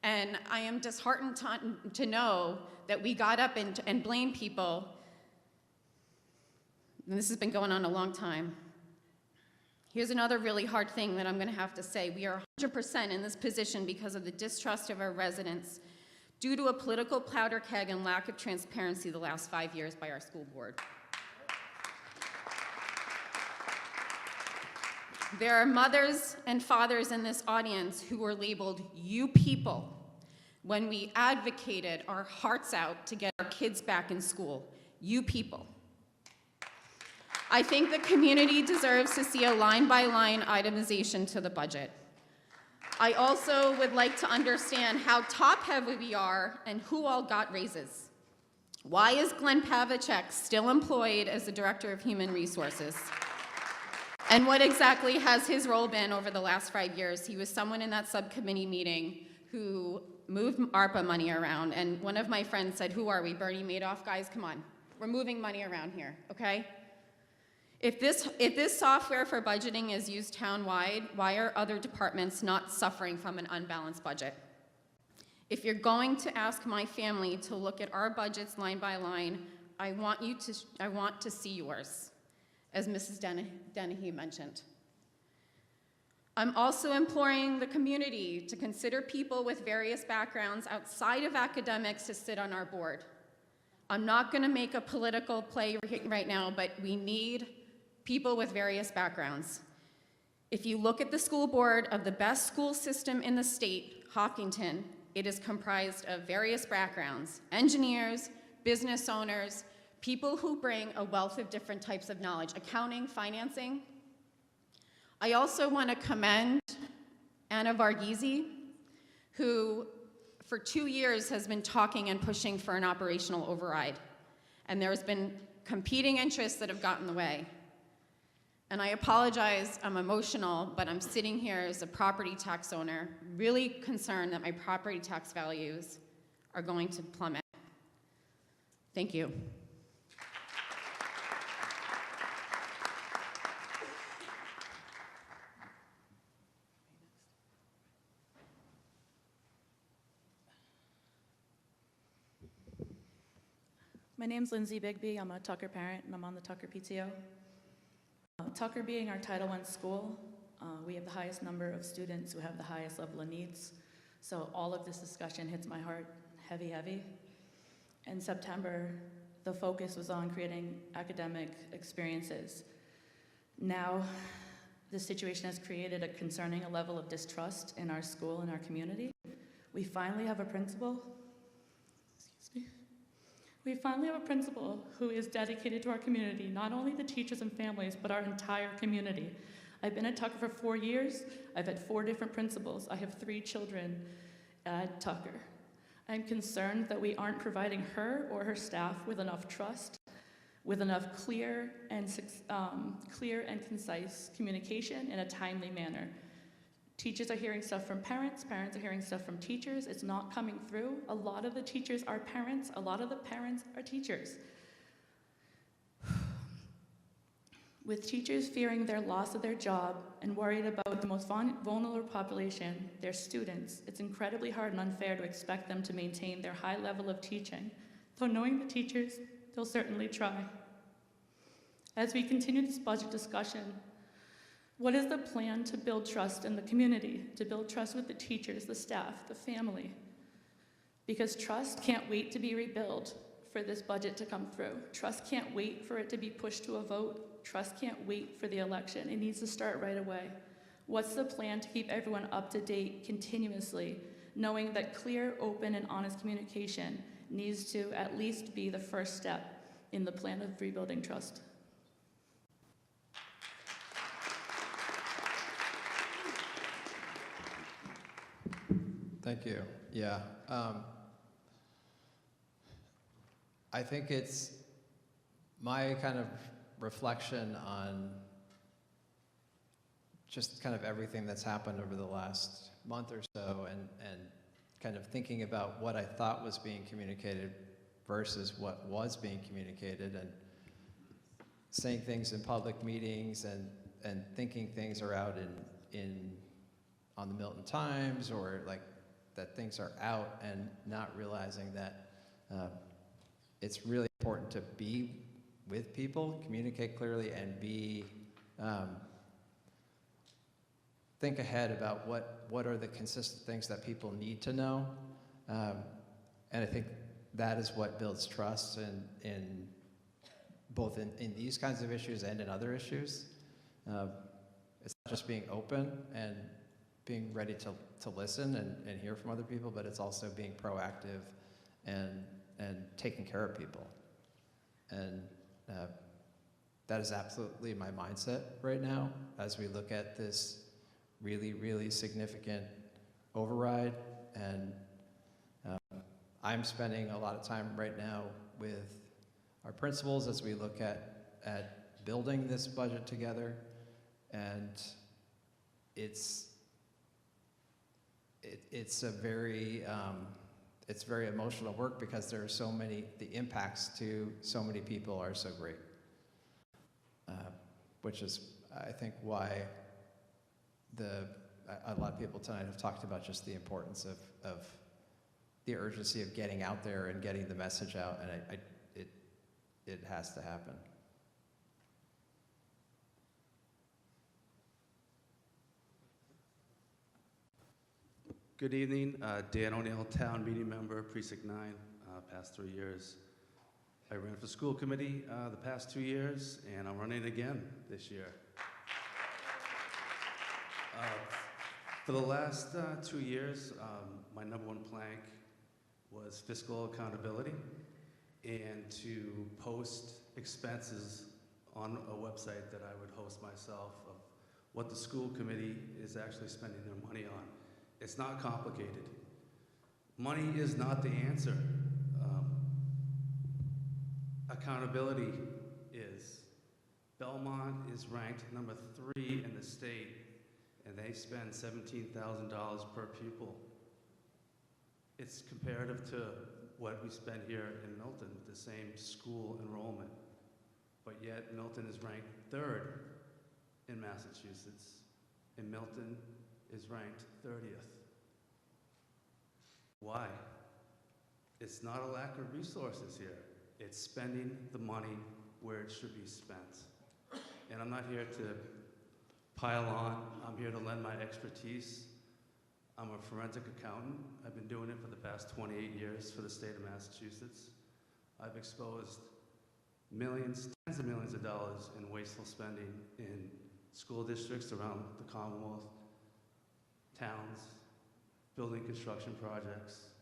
And I am disheartened to know that we got up and blamed people. And this has been going on a long time. Here's another really hard thing that I'm going to have to say. We are 100% in this position because of the distrust of our residents due to a political powder keg and lack of transparency the last 5 years by our school board. There are mothers and fathers in this audience who were labeled "you people" when we advocated our hearts out to get our kids back in school. You people. I think the community deserves to see a line-by-line itemization to the budget. I also would like to understand how top-heavy we are and who all got raises. Why is Glenn Pavlicek still employed as the Director of Human Resources? And what exactly has his role been over the last 5 years? He was someone in that subcommittee meeting who moved ARPA money around, and one of my friends said, "Who are we, Bernie Madoff? Guys, come on. We're moving money around here, okay?" If this software for budgeting is used town-wide, why are other departments not suffering from an unbalanced budget? If you're going to ask my family to look at our budgets line by line, I want to see yours, as Mrs. Dennehy mentioned. I'm also imploring the community to consider people with various backgrounds outside of academics to sit on our board. I'm not going to make a political play right now, but we need people with various backgrounds. If you look at the school board of the best school system in the state, Hopkinton, it is comprised of various backgrounds: engineers, business owners, people who bring a wealth of different types of knowledge, accounting, financing. I also want to commend Anna Varghese, who for 2 years has been talking and pushing for an operational override. And there's been competing interests that have gotten in the way. And I apologize, I'm emotional, but I'm sitting here as a property tax owner, really concerned that my property tax values are going to plummet. Thank you. My name's Lindsay Bigby. I'm a Tucker parent, and I'm on the Tucker PTO. Tucker being our Title I school, we have the highest number of students who have the highest level of needs. So all of this discussion hits my heart heavy, heavy. In September, the focus was on creating academic experiences. Now, this situation has created a concerning level of distrust in our school and our community. We finally have a principal who is dedicated to our community, not only the teachers and families, but our entire community. I've been at Tucker for 4 years. I've had 4 different principals. I have 3 children at Tucker. I'm concerned that we aren't providing her or her staff with enough trust, with enough clear and concise communication in a timely manner. Teachers are hearing stuff from parents are hearing stuff from teachers. It's not coming through. A lot of the teachers are parents, a lot of the parents are teachers. With teachers fearing their loss of their job and worried about the most vulnerable population, their students, it's incredibly hard and unfair to expect them to maintain their high level of teaching. Though knowing the teachers, they'll certainly try. As we continue this budget discussion, what is the plan to build trust in the community, to build trust with the teachers, the staff, the family? Because trust can't wait to be rebuilt for this budget to come through. Trust can't wait for it to be pushed to a vote. Trust can't wait for the election. It needs to start right away. What's the plan to keep everyone up to date continuously, knowing that clear, open, and honest communication needs to at least be the first step in the plan of rebuilding trust? Thank you. Yeah. I think it's my kind of reflection on just kind of everything that's happened over the last month or so, and kind of thinking about what I thought was being communicated versus what was being communicated, and saying things in public meetings and thinking things are out on the Milton Times, or like that things are out, and not realizing that it's really important to be with people, communicate clearly, and think ahead about what are the consistent things that people need to know. And I think that is what builds trust in both in these kinds of issues and in other issues. It's not just being open and being ready to listen and hear from other people, but it's also being proactive and taking care of people. And that is absolutely my mindset right now as we look at this really, really significant override. And I'm spending a lot of time right now with our principals as we look at building this budget together. And it's very emotional work because there are so many, the impacts to so many people are so great. Which is, I think, why a lot of people tonight have talked about just the importance of the urgency of getting out there and getting the message out, and it has to happen. Good evening, Dan O'Neill, Town Meeting Member, Precinct 9, past 3 years. I ran for school committee the past 2 years, and I'm running again this year. For the last 2 years, my number one plank was fiscal accountability and to post expenses on a website that I would host myself of what the school committee is actually spending their money on. It's not complicated. Money is not the answer. Accountability is. Belmont is ranked number 3 in the state, and they spend $17,000 per pupil. It's comparative to what we spend here in Milton, the same school enrollment. But yet Milton is ranked 3rd in Massachusetts, and Milton is ranked 30th. Why? It's not a lack of resources here. It's spending the money where it should be spent. And I'm not here to pile on. I'm here to lend my expertise. I'm a forensic accountant. I've been doing it for the past 28 years for the state of Massachusetts. I've exposed millions, tens of millions of dollars in wasteful spending in school districts around the Commonwealth, towns, building construction projects.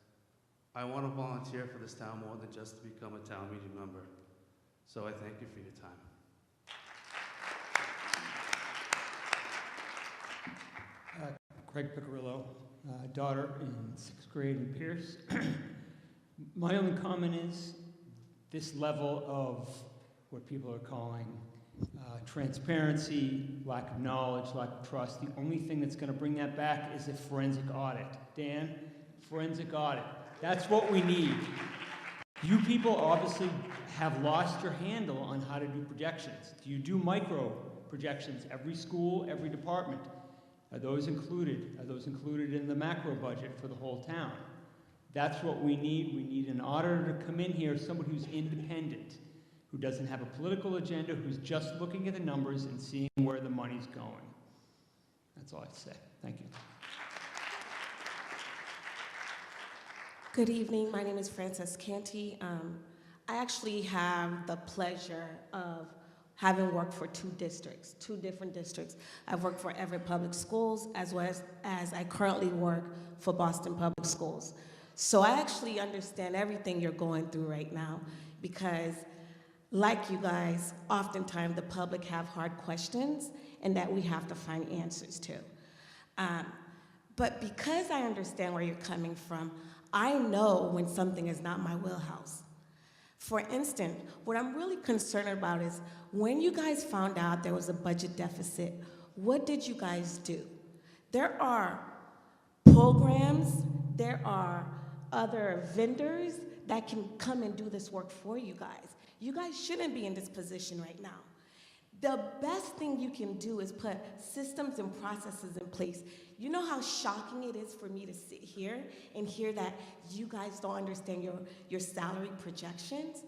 I want to volunteer for this town more than just to become a town meeting member. So I thank you for your time. Craig Picarillo, daughter in 6th grade in Pierce. My only comment is this level of what people are calling transparency, lack of knowledge, lack of trust. The only thing that's going to bring that back is a forensic audit. Dan, forensic audit. That's what we need. You people obviously have lost your handle on how to do projections. Do you do micro projections? Every school, every department. Are those included? Are those included in the macro budget for the whole town? That's what we need. We need an auditor to come in here, someone who's independent, who doesn't have a political agenda, who's just looking at the numbers and seeing where the money's going. That's all I have to say. Thank you. Good evening. My name is Frances Canty. I actually have the pleasure of having worked for 2 different districts. I've worked for Everett Public Schools as well as I currently work for Boston Public Schools. So I actually understand everything you're going through right now because, like you guys, oftentimes the public have hard questions and that we have to find answers to. But because I understand where you're coming from, I know when something is not my wheelhouse. For instance, what I'm really concerned about is when you guys found out there was a budget deficit, what did you guys do? There are programs, there are other vendors that can come and do this work for you guys. You guys shouldn't be in this position right now. The best thing you can do is put systems and processes in place. You know how shocking it is for me to sit here and hear that you guys don't understand your salary projections?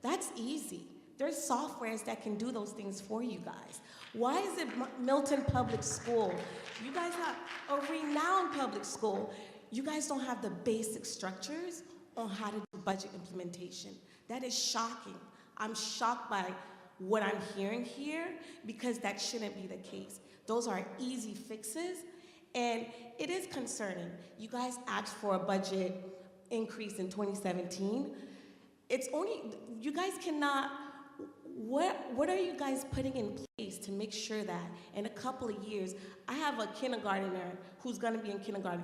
That's easy. There's softwares that can do those things for you guys. Why is it Milton Public School? You guys have a renowned public school. You guys don't have the basic structures on how to do budget implementation. That is shocking. I'm shocked by what I'm hearing here because that shouldn't be the case. Those are easy fixes, and it is concerning. You guys asked for a budget increase in 2017. It's only, you guys cannot, what are you guys putting in place to make sure that in a couple of years, I have a kindergartner who's going to be in kindergarten.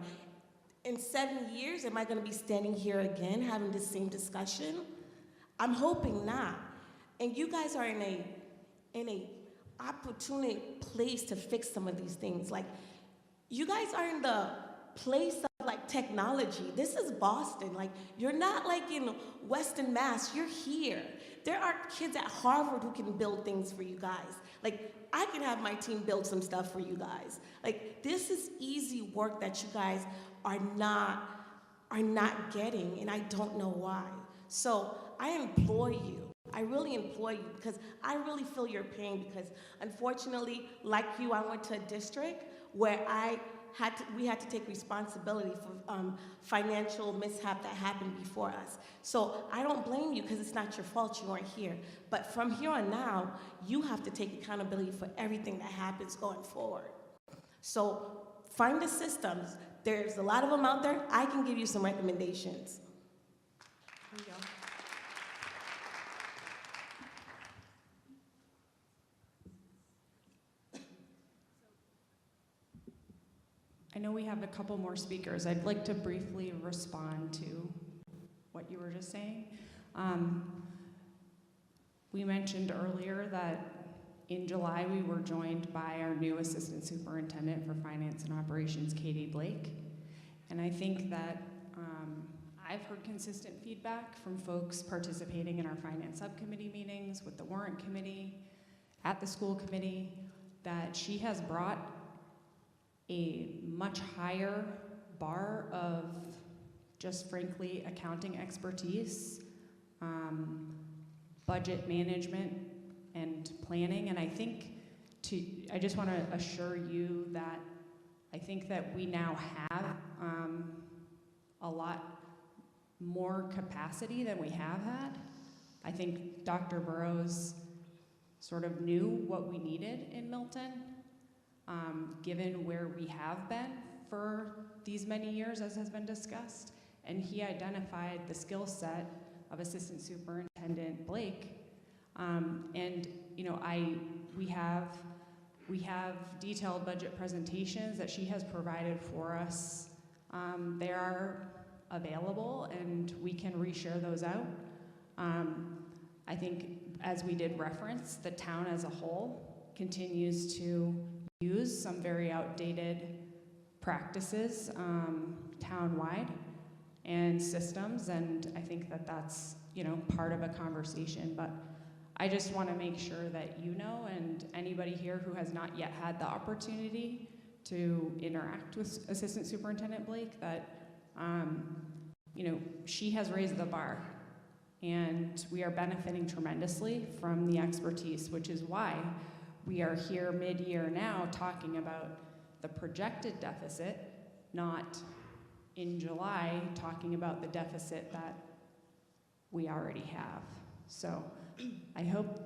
In 7 years, am I going to be standing here again having the same discussion? I'm hoping not. And you guys are in a opportune place to fix some of these things. Like, you guys are in the place of like technology. This is Boston. Like, you're not like in Western Mass. You're here. There are kids at Harvard who can build things for you guys. Like, I can have my team build some stuff for you guys. Like, this is easy work that you guys are not getting, and I don't know why. So I implore you. I really implore you, because I really feel your pain, because unfortunately, like you, I went to a district where we had to take responsibility for financial mishap that happened before us. So I don't blame you, because it's not your fault you weren't here. But from here on now, you have to take accountability for everything that happens going forward. So find the systems. There's a lot of them out there. I can give you some recommendations. Here you go. I know we have a couple more speakers. I'd like to briefly respond to what you were just saying. We mentioned earlier that in July we were joined by our new Assistant Superintendent for Finance and Operations, Katie Blake. And I think that I've heard consistent feedback from folks participating in our Finance Subcommittee meetings, with the Warrant Committee, at the School Committee, that she has brought a much higher bar of just frankly accounting expertise, budget management, and planning. And I think I just want to assure you that I think that we now have a lot more capacity than we have had. I think Dr. Burrows sort of knew what we needed in Milton, given where we have been for these many years, as has been discussed. And he identified the skill set of Assistant Superintendent Blake. And you know, we have detailed budget presentations that she has provided for us. They are available, and we can reshare those out. I think, as we did reference, the town as a whole continues to use some very outdated practices town-wide and systems, and I think that that's, you know, part of a conversation. But I just want to make sure that you know, and anybody here who has not yet had the opportunity to interact with Assistant Superintendent Blake, that you know, she has raised the bar, and we are benefiting tremendously from the expertise, which is why we are here mid-year now talking about the projected deficit, not in July talking about the deficit that we already have. So I hope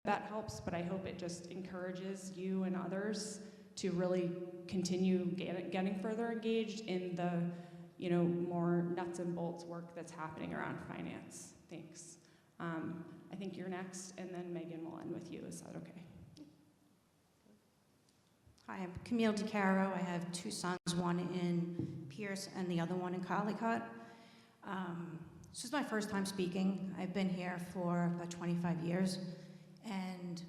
that helps, but I hope it just encourages you and others to really continue getting further engaged in the, you know, more nuts and bolts work that's happening around finance. Thanks. I think you're next, and then Megan will end with you. Is that okay? Hi, I'm Camille DeCaro. I have two sons, one in Pierce and the other one in Collycott. This is my first time speaking. I've been here for about 25 years, and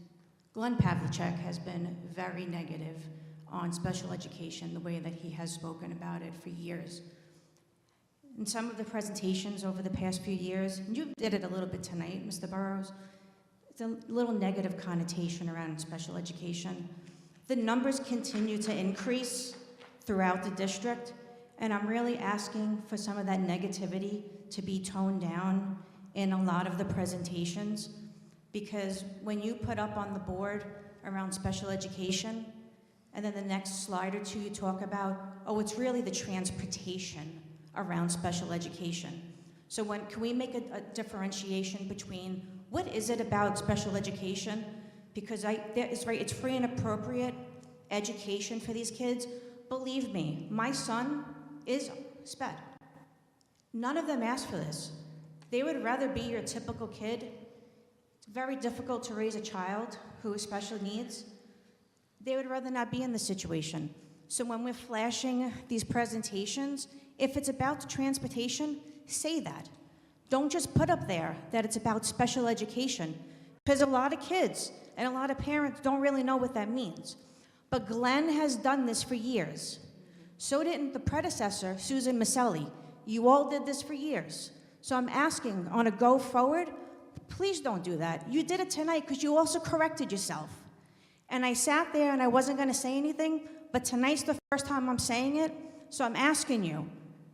Glenn Pavlicek has been very negative on special education, the way that he has spoken about it for years. In some of the presentations over the past few years, and you did it a little bit tonight, Mr. Burrows, it's a little negative connotation around special education. The numbers continue to increase throughout the district, and I'm really asking for some of that negativity to be toned down in a lot of the presentations, because when you put up on the board around special education, and then the next slide or two you talk about, oh, it's really the transportation around special education. So can we make a differentiation between what is it about special education? Because it's free and appropriate education for these kids. Believe me, my son is SPED. None of them asked for this. They would rather be your typical kid very difficult to raise a child who has special needs. They would rather not be in this situation. So when we're flashing these presentations, if it's about the transportation, say that. Don't just put up there that it's about special education, because a lot of kids and a lot of parents don't really know what that means. But Glenn has done this for years. So didn't the predecessor, Susan Maselli. You all did this for years. So I'm asking, on a go forward, please don't do that. You did it tonight because you also corrected yourself. And I sat there and I wasn't going to say anything, but tonight's the first time I'm saying it, so I'm asking you,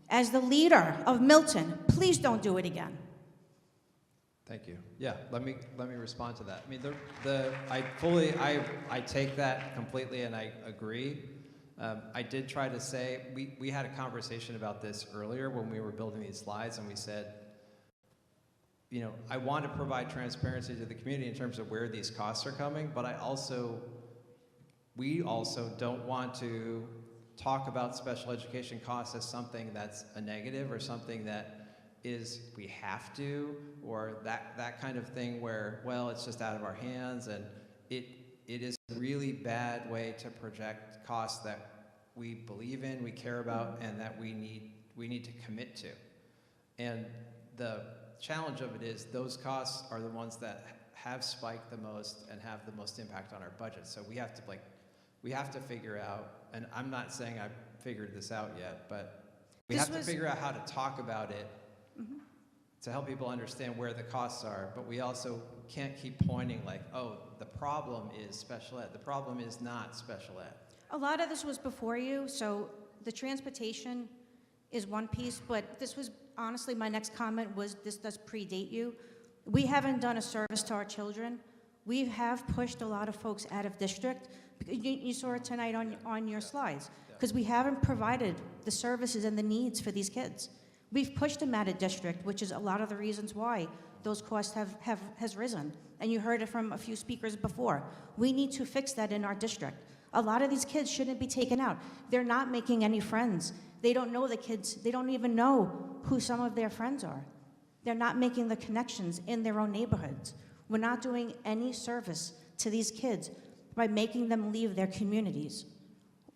as the leader of Milton, please don't do it again. Thank you. Yeah, let me respond to that. I mean, I take that completely, and I agree. I did try to say, we had a conversation about this earlier when we were building these slides, and we said, you know, I want to provide transparency to the community in terms of where these costs are coming, but we also don't want to talk about special education costs as something that's a negative or something that is we have to, or that kind of thing where, well, it's just out of our hands, and it is a really bad way to project costs that we believe in, we care about, and that we need to commit to. And the challenge of it is those costs are the ones that have spiked the most and have the most impact on our budget. So we have to figure out, and I'm not saying I've figured this out yet, but we have to figure out how to talk about it to help people understand where the costs are, but we also can't keep pointing like, oh, the problem is special ed. The problem is not special ed. A lot of this was before you, so the transportation is one piece, but this was, honestly, my next comment was this does predate you. We haven't done a service to our children. We have pushed a lot of folks out of district. You saw it tonight on your slides, because we haven't provided the services and the needs for these kids. We've pushed them out of district, which is a lot of the reasons why those costs has risen. And you heard it from a few speakers before. We need to fix that in our district. A lot of these kids shouldn't be taken out. They're not making any friends. They don't know the kids. They don't even know who some of their friends are. They're not making the connections in their own neighborhoods. We're not doing any service to these kids by making them leave their communities.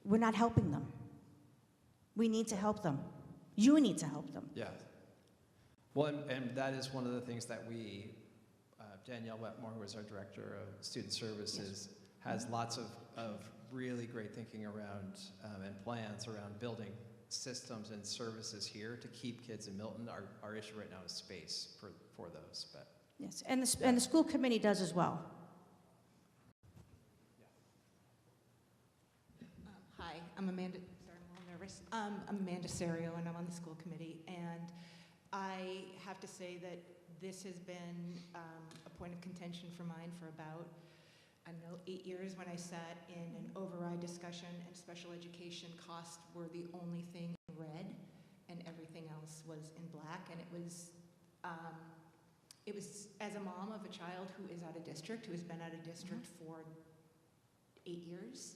We're not helping them. We need to help them. You need to help them. Yeah. Well, and that is one of the things that we, Danielle Wetmore, who is our Director of Student Services, has lots of really great thinking around and plans around building systems and services here to keep kids in Milton. Our issue right now is space for those. But yes, and the school committee does as well. Hi, I'm Amanda. Sorry, I'm a little nervous. I'm Amanda Serio, and I'm on the school committee. And I have to say that this has been a point of contention for mine for about, I don't know, 8 years, when I sat in an override discussion, and special education costs were the only thing in red, and everything else was in black. And it was as a mom of a child who is out of district, who has been out of district for 8 years.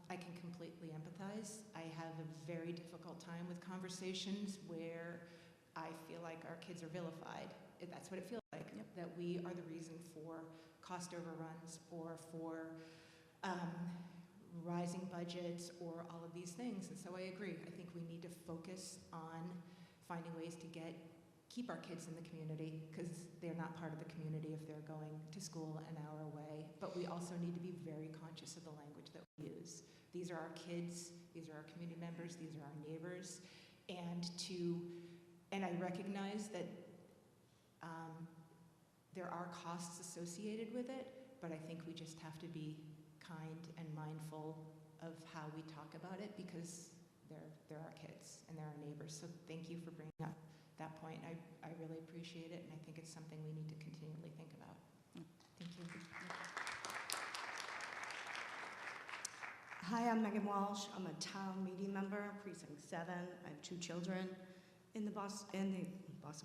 I can completely empathize. I have a very difficult time with conversations where I feel like our kids are vilified. That's what it feels like, that we are the reason for cost overruns or for rising budgets or all of these things. And so I agree. I think we need to focus on finding ways to keep our kids in the community, because they're not part of the community if they're going to school an hour away. But we also need to be very conscious of the language that we use. These are our kids, these are our community members, these are our neighbors, and I recognize that there are costs associated with it, but I think we just have to be kind and mindful of how we talk about it, because they're our kids and they're our neighbors. So thank you for bringing up that point. I really appreciate it, and I think it's something we need to continually think about. Thank you. Hi, I'm Megan Walsh. I'm a town meeting member, Precinct 7. I have 2 children in the Boston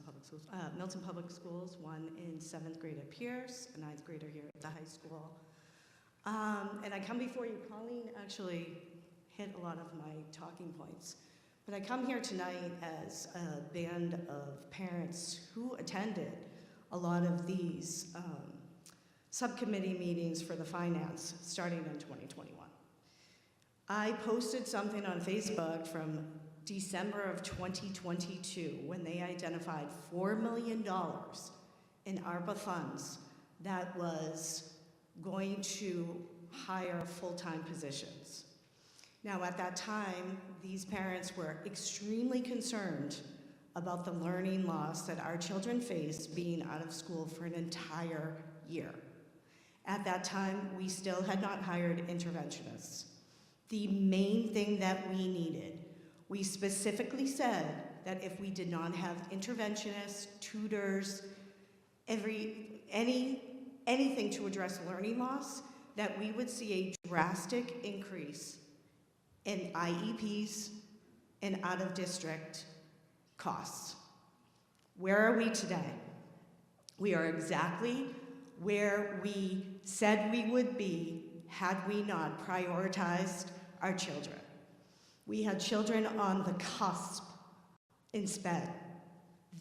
Public Schools, Milton Public Schools, one in 7th grade at Pierce, a 9th grader here at the high school. And I come before you. Colleen actually hit a lot of my talking points. But I come here tonight as a band of parents who attended a lot of these subcommittee meetings for the finance starting in 2021. I posted something on Facebook from December of 2022 when they identified $4 million in ARPA funds that was going to hire full-time positions. Now, at that time, these parents were extremely concerned about the learning loss that our children face being out of school for an entire year. At that time, we still had not hired interventionists. The main thing that we needed, we specifically said that if we did not have interventionists, tutors, anything to address learning loss, that we would see a drastic increase in IEPs and out-of-district costs. Where are we today? We are exactly where we said we would be had we not prioritized our children. We had children on the cusp in SPED.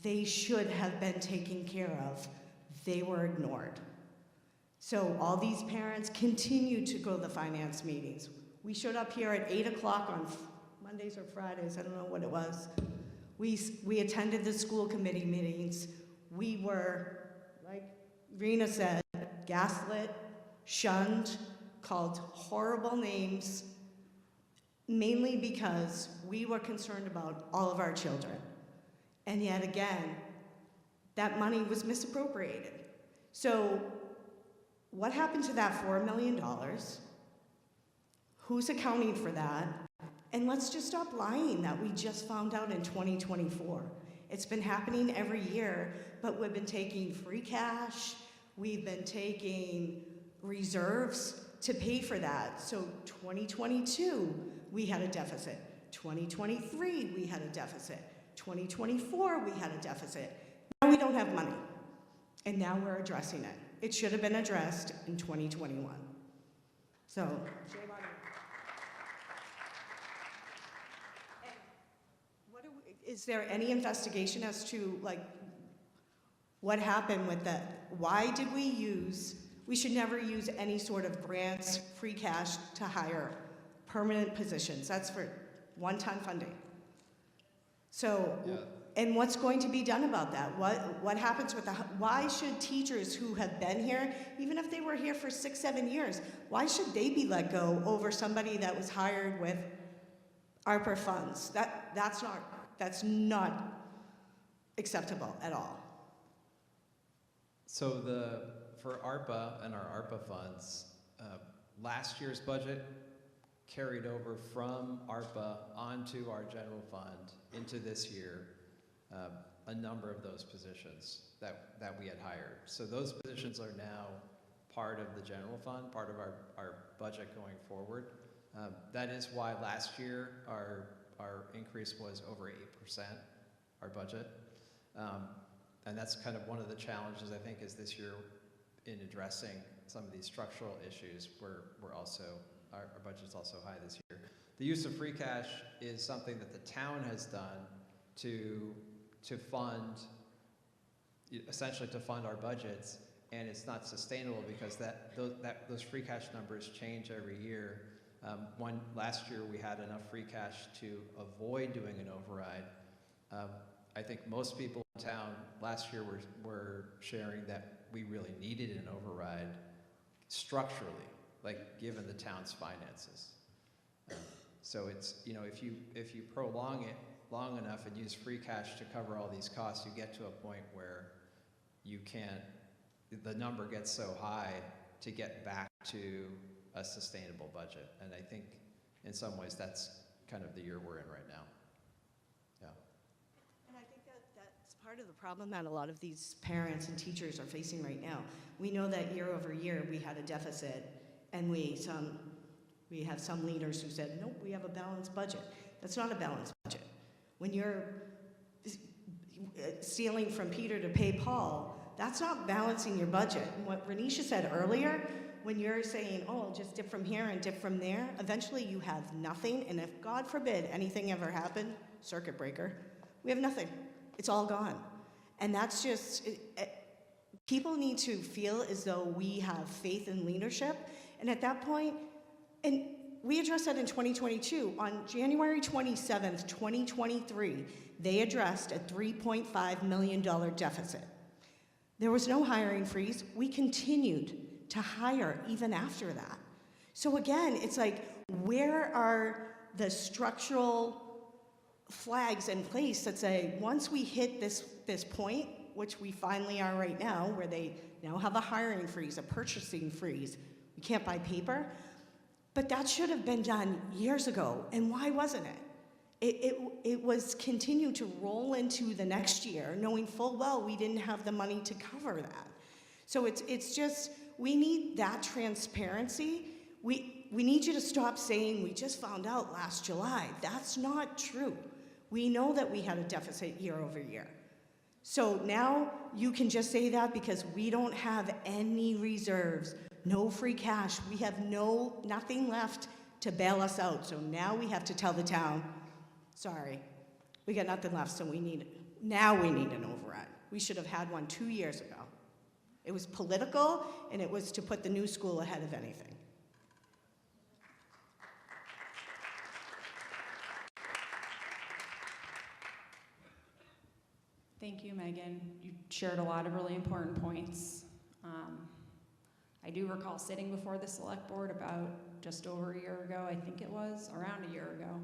They should have been taken care of. They were ignored. So all these parents continue to go to the finance meetings. We showed up here at 8 o'clock on Mondays or Fridays, I don't know what it was. We attended the school committee meetings. We were, like Rena said, gaslit, shunned, called horrible names, mainly because we were concerned about all of our children. And yet again, that money was misappropriated. So what happened to that $4 million? Who's accounting for that? And let's just stop lying that we just found out in 2024. It's been happening every year, but we've been taking free cash, we've been taking reserves to pay for that. So 2022, we had a deficit. 2023, we had a deficit. 2024, we had a deficit. Now we don't have money, and now we're addressing it. It should have been addressed in 2021. So, shame on you. Is there any investigation as to, like, what happened with that? Why did we should never use any sort of grants, free cash to hire permanent positions. That's for one-time funding. So, and what's going to be done about that? What happens with why should teachers who have been here, even if they were here for 6, 7 years, why should they be let go over somebody that was hired with ARPA funds? That's not acceptable at all. So for ARPA and our ARPA funds, last year's budget carried over from ARPA onto our general fund into this year a number of those positions that we had hired. So those positions are now part of the general fund, part of our budget going forward. That is why last year our increase was over 8%, our budget. And that's kind of one of the challenges, I think, is this year in addressing some of these structural issues. We're also, our budget's also high this year. The use of free cash is something that the town has done to fund, essentially to fund our budgets, and it's not sustainable because those free cash numbers change every year. Last year we had enough free cash to avoid doing an override. I think most people in town last year were sharing that we really needed an override structurally, like given the town's finances. So it's, if you prolong it long enough and use free cash to cover all these costs, you get to a point where the number gets so high to get back to a sustainable budget. And I think in some ways that's kind of the year we're in right now. Yeah. And I think that's part of the problem that a lot of these parents and teachers are facing right now. We know that year over year we had a deficit, and we have some leaders who said, nope, we have a balanced budget. That's not a balanced budget. When you're stealing from Peter to pay Paul, that's not balancing your budget. And what Renisha said earlier, when you're saying, oh, just dip from here and dip from there, eventually you have nothing, and if, God forbid, anything ever happened, circuit breaker, we have nothing. It's all gone. And that's just, People need to feel as though we have faith in leadership. And at that point, and we addressed that in 2022. On January 27th, 2023, they addressed a $3.5 million deficit. There was no hiring freeze. We continued to hire even after that. So again, it's like, where are the structural flags in place that say, once we hit this point, which we finally are right now, where they now have a hiring freeze, a purchasing freeze, we can't buy paper, but that should have been done years ago, and why wasn't it? It was continued to roll into the next year, knowing full well we didn't have the money to cover that. So it's just, we need that transparency. We need you to stop saying, we just found out last July. That's not true. We know that we had a deficit year over year. So now you can just say that because we don't have any reserves, no free cash. We have nothing left to bail us out. So now we have to tell the town, sorry, we got nothing left, so now we need an override. We should have had one 2 years ago. It was political, and it was to put the new school ahead of anything. Thank you, Megan. You shared a lot of really important points. I do recall sitting before the select board about just over a year ago, I think it was, around a year ago,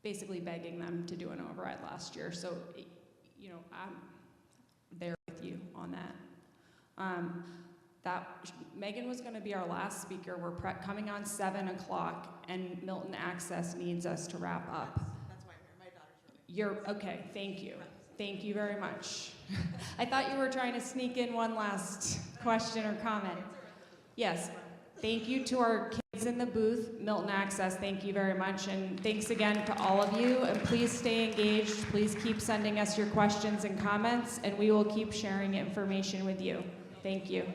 basically begging them to do an override last year. So, you know, I'm there with you on that. Megan was going to be our last speaker. We're coming on 7 o'clock, and Milton Access needs us to wrap up. That's why I'm here. My daughter's really Okay, thank you. Thank you very much. I thought you were trying to sneak in one last question or comment. Yes, thank you to our kids in the booth, Milton Access, thank you very much. And thanks again to all of you. And please stay engaged. Please keep sending us your questions and comments, and we will keep sharing information with you. Thank you.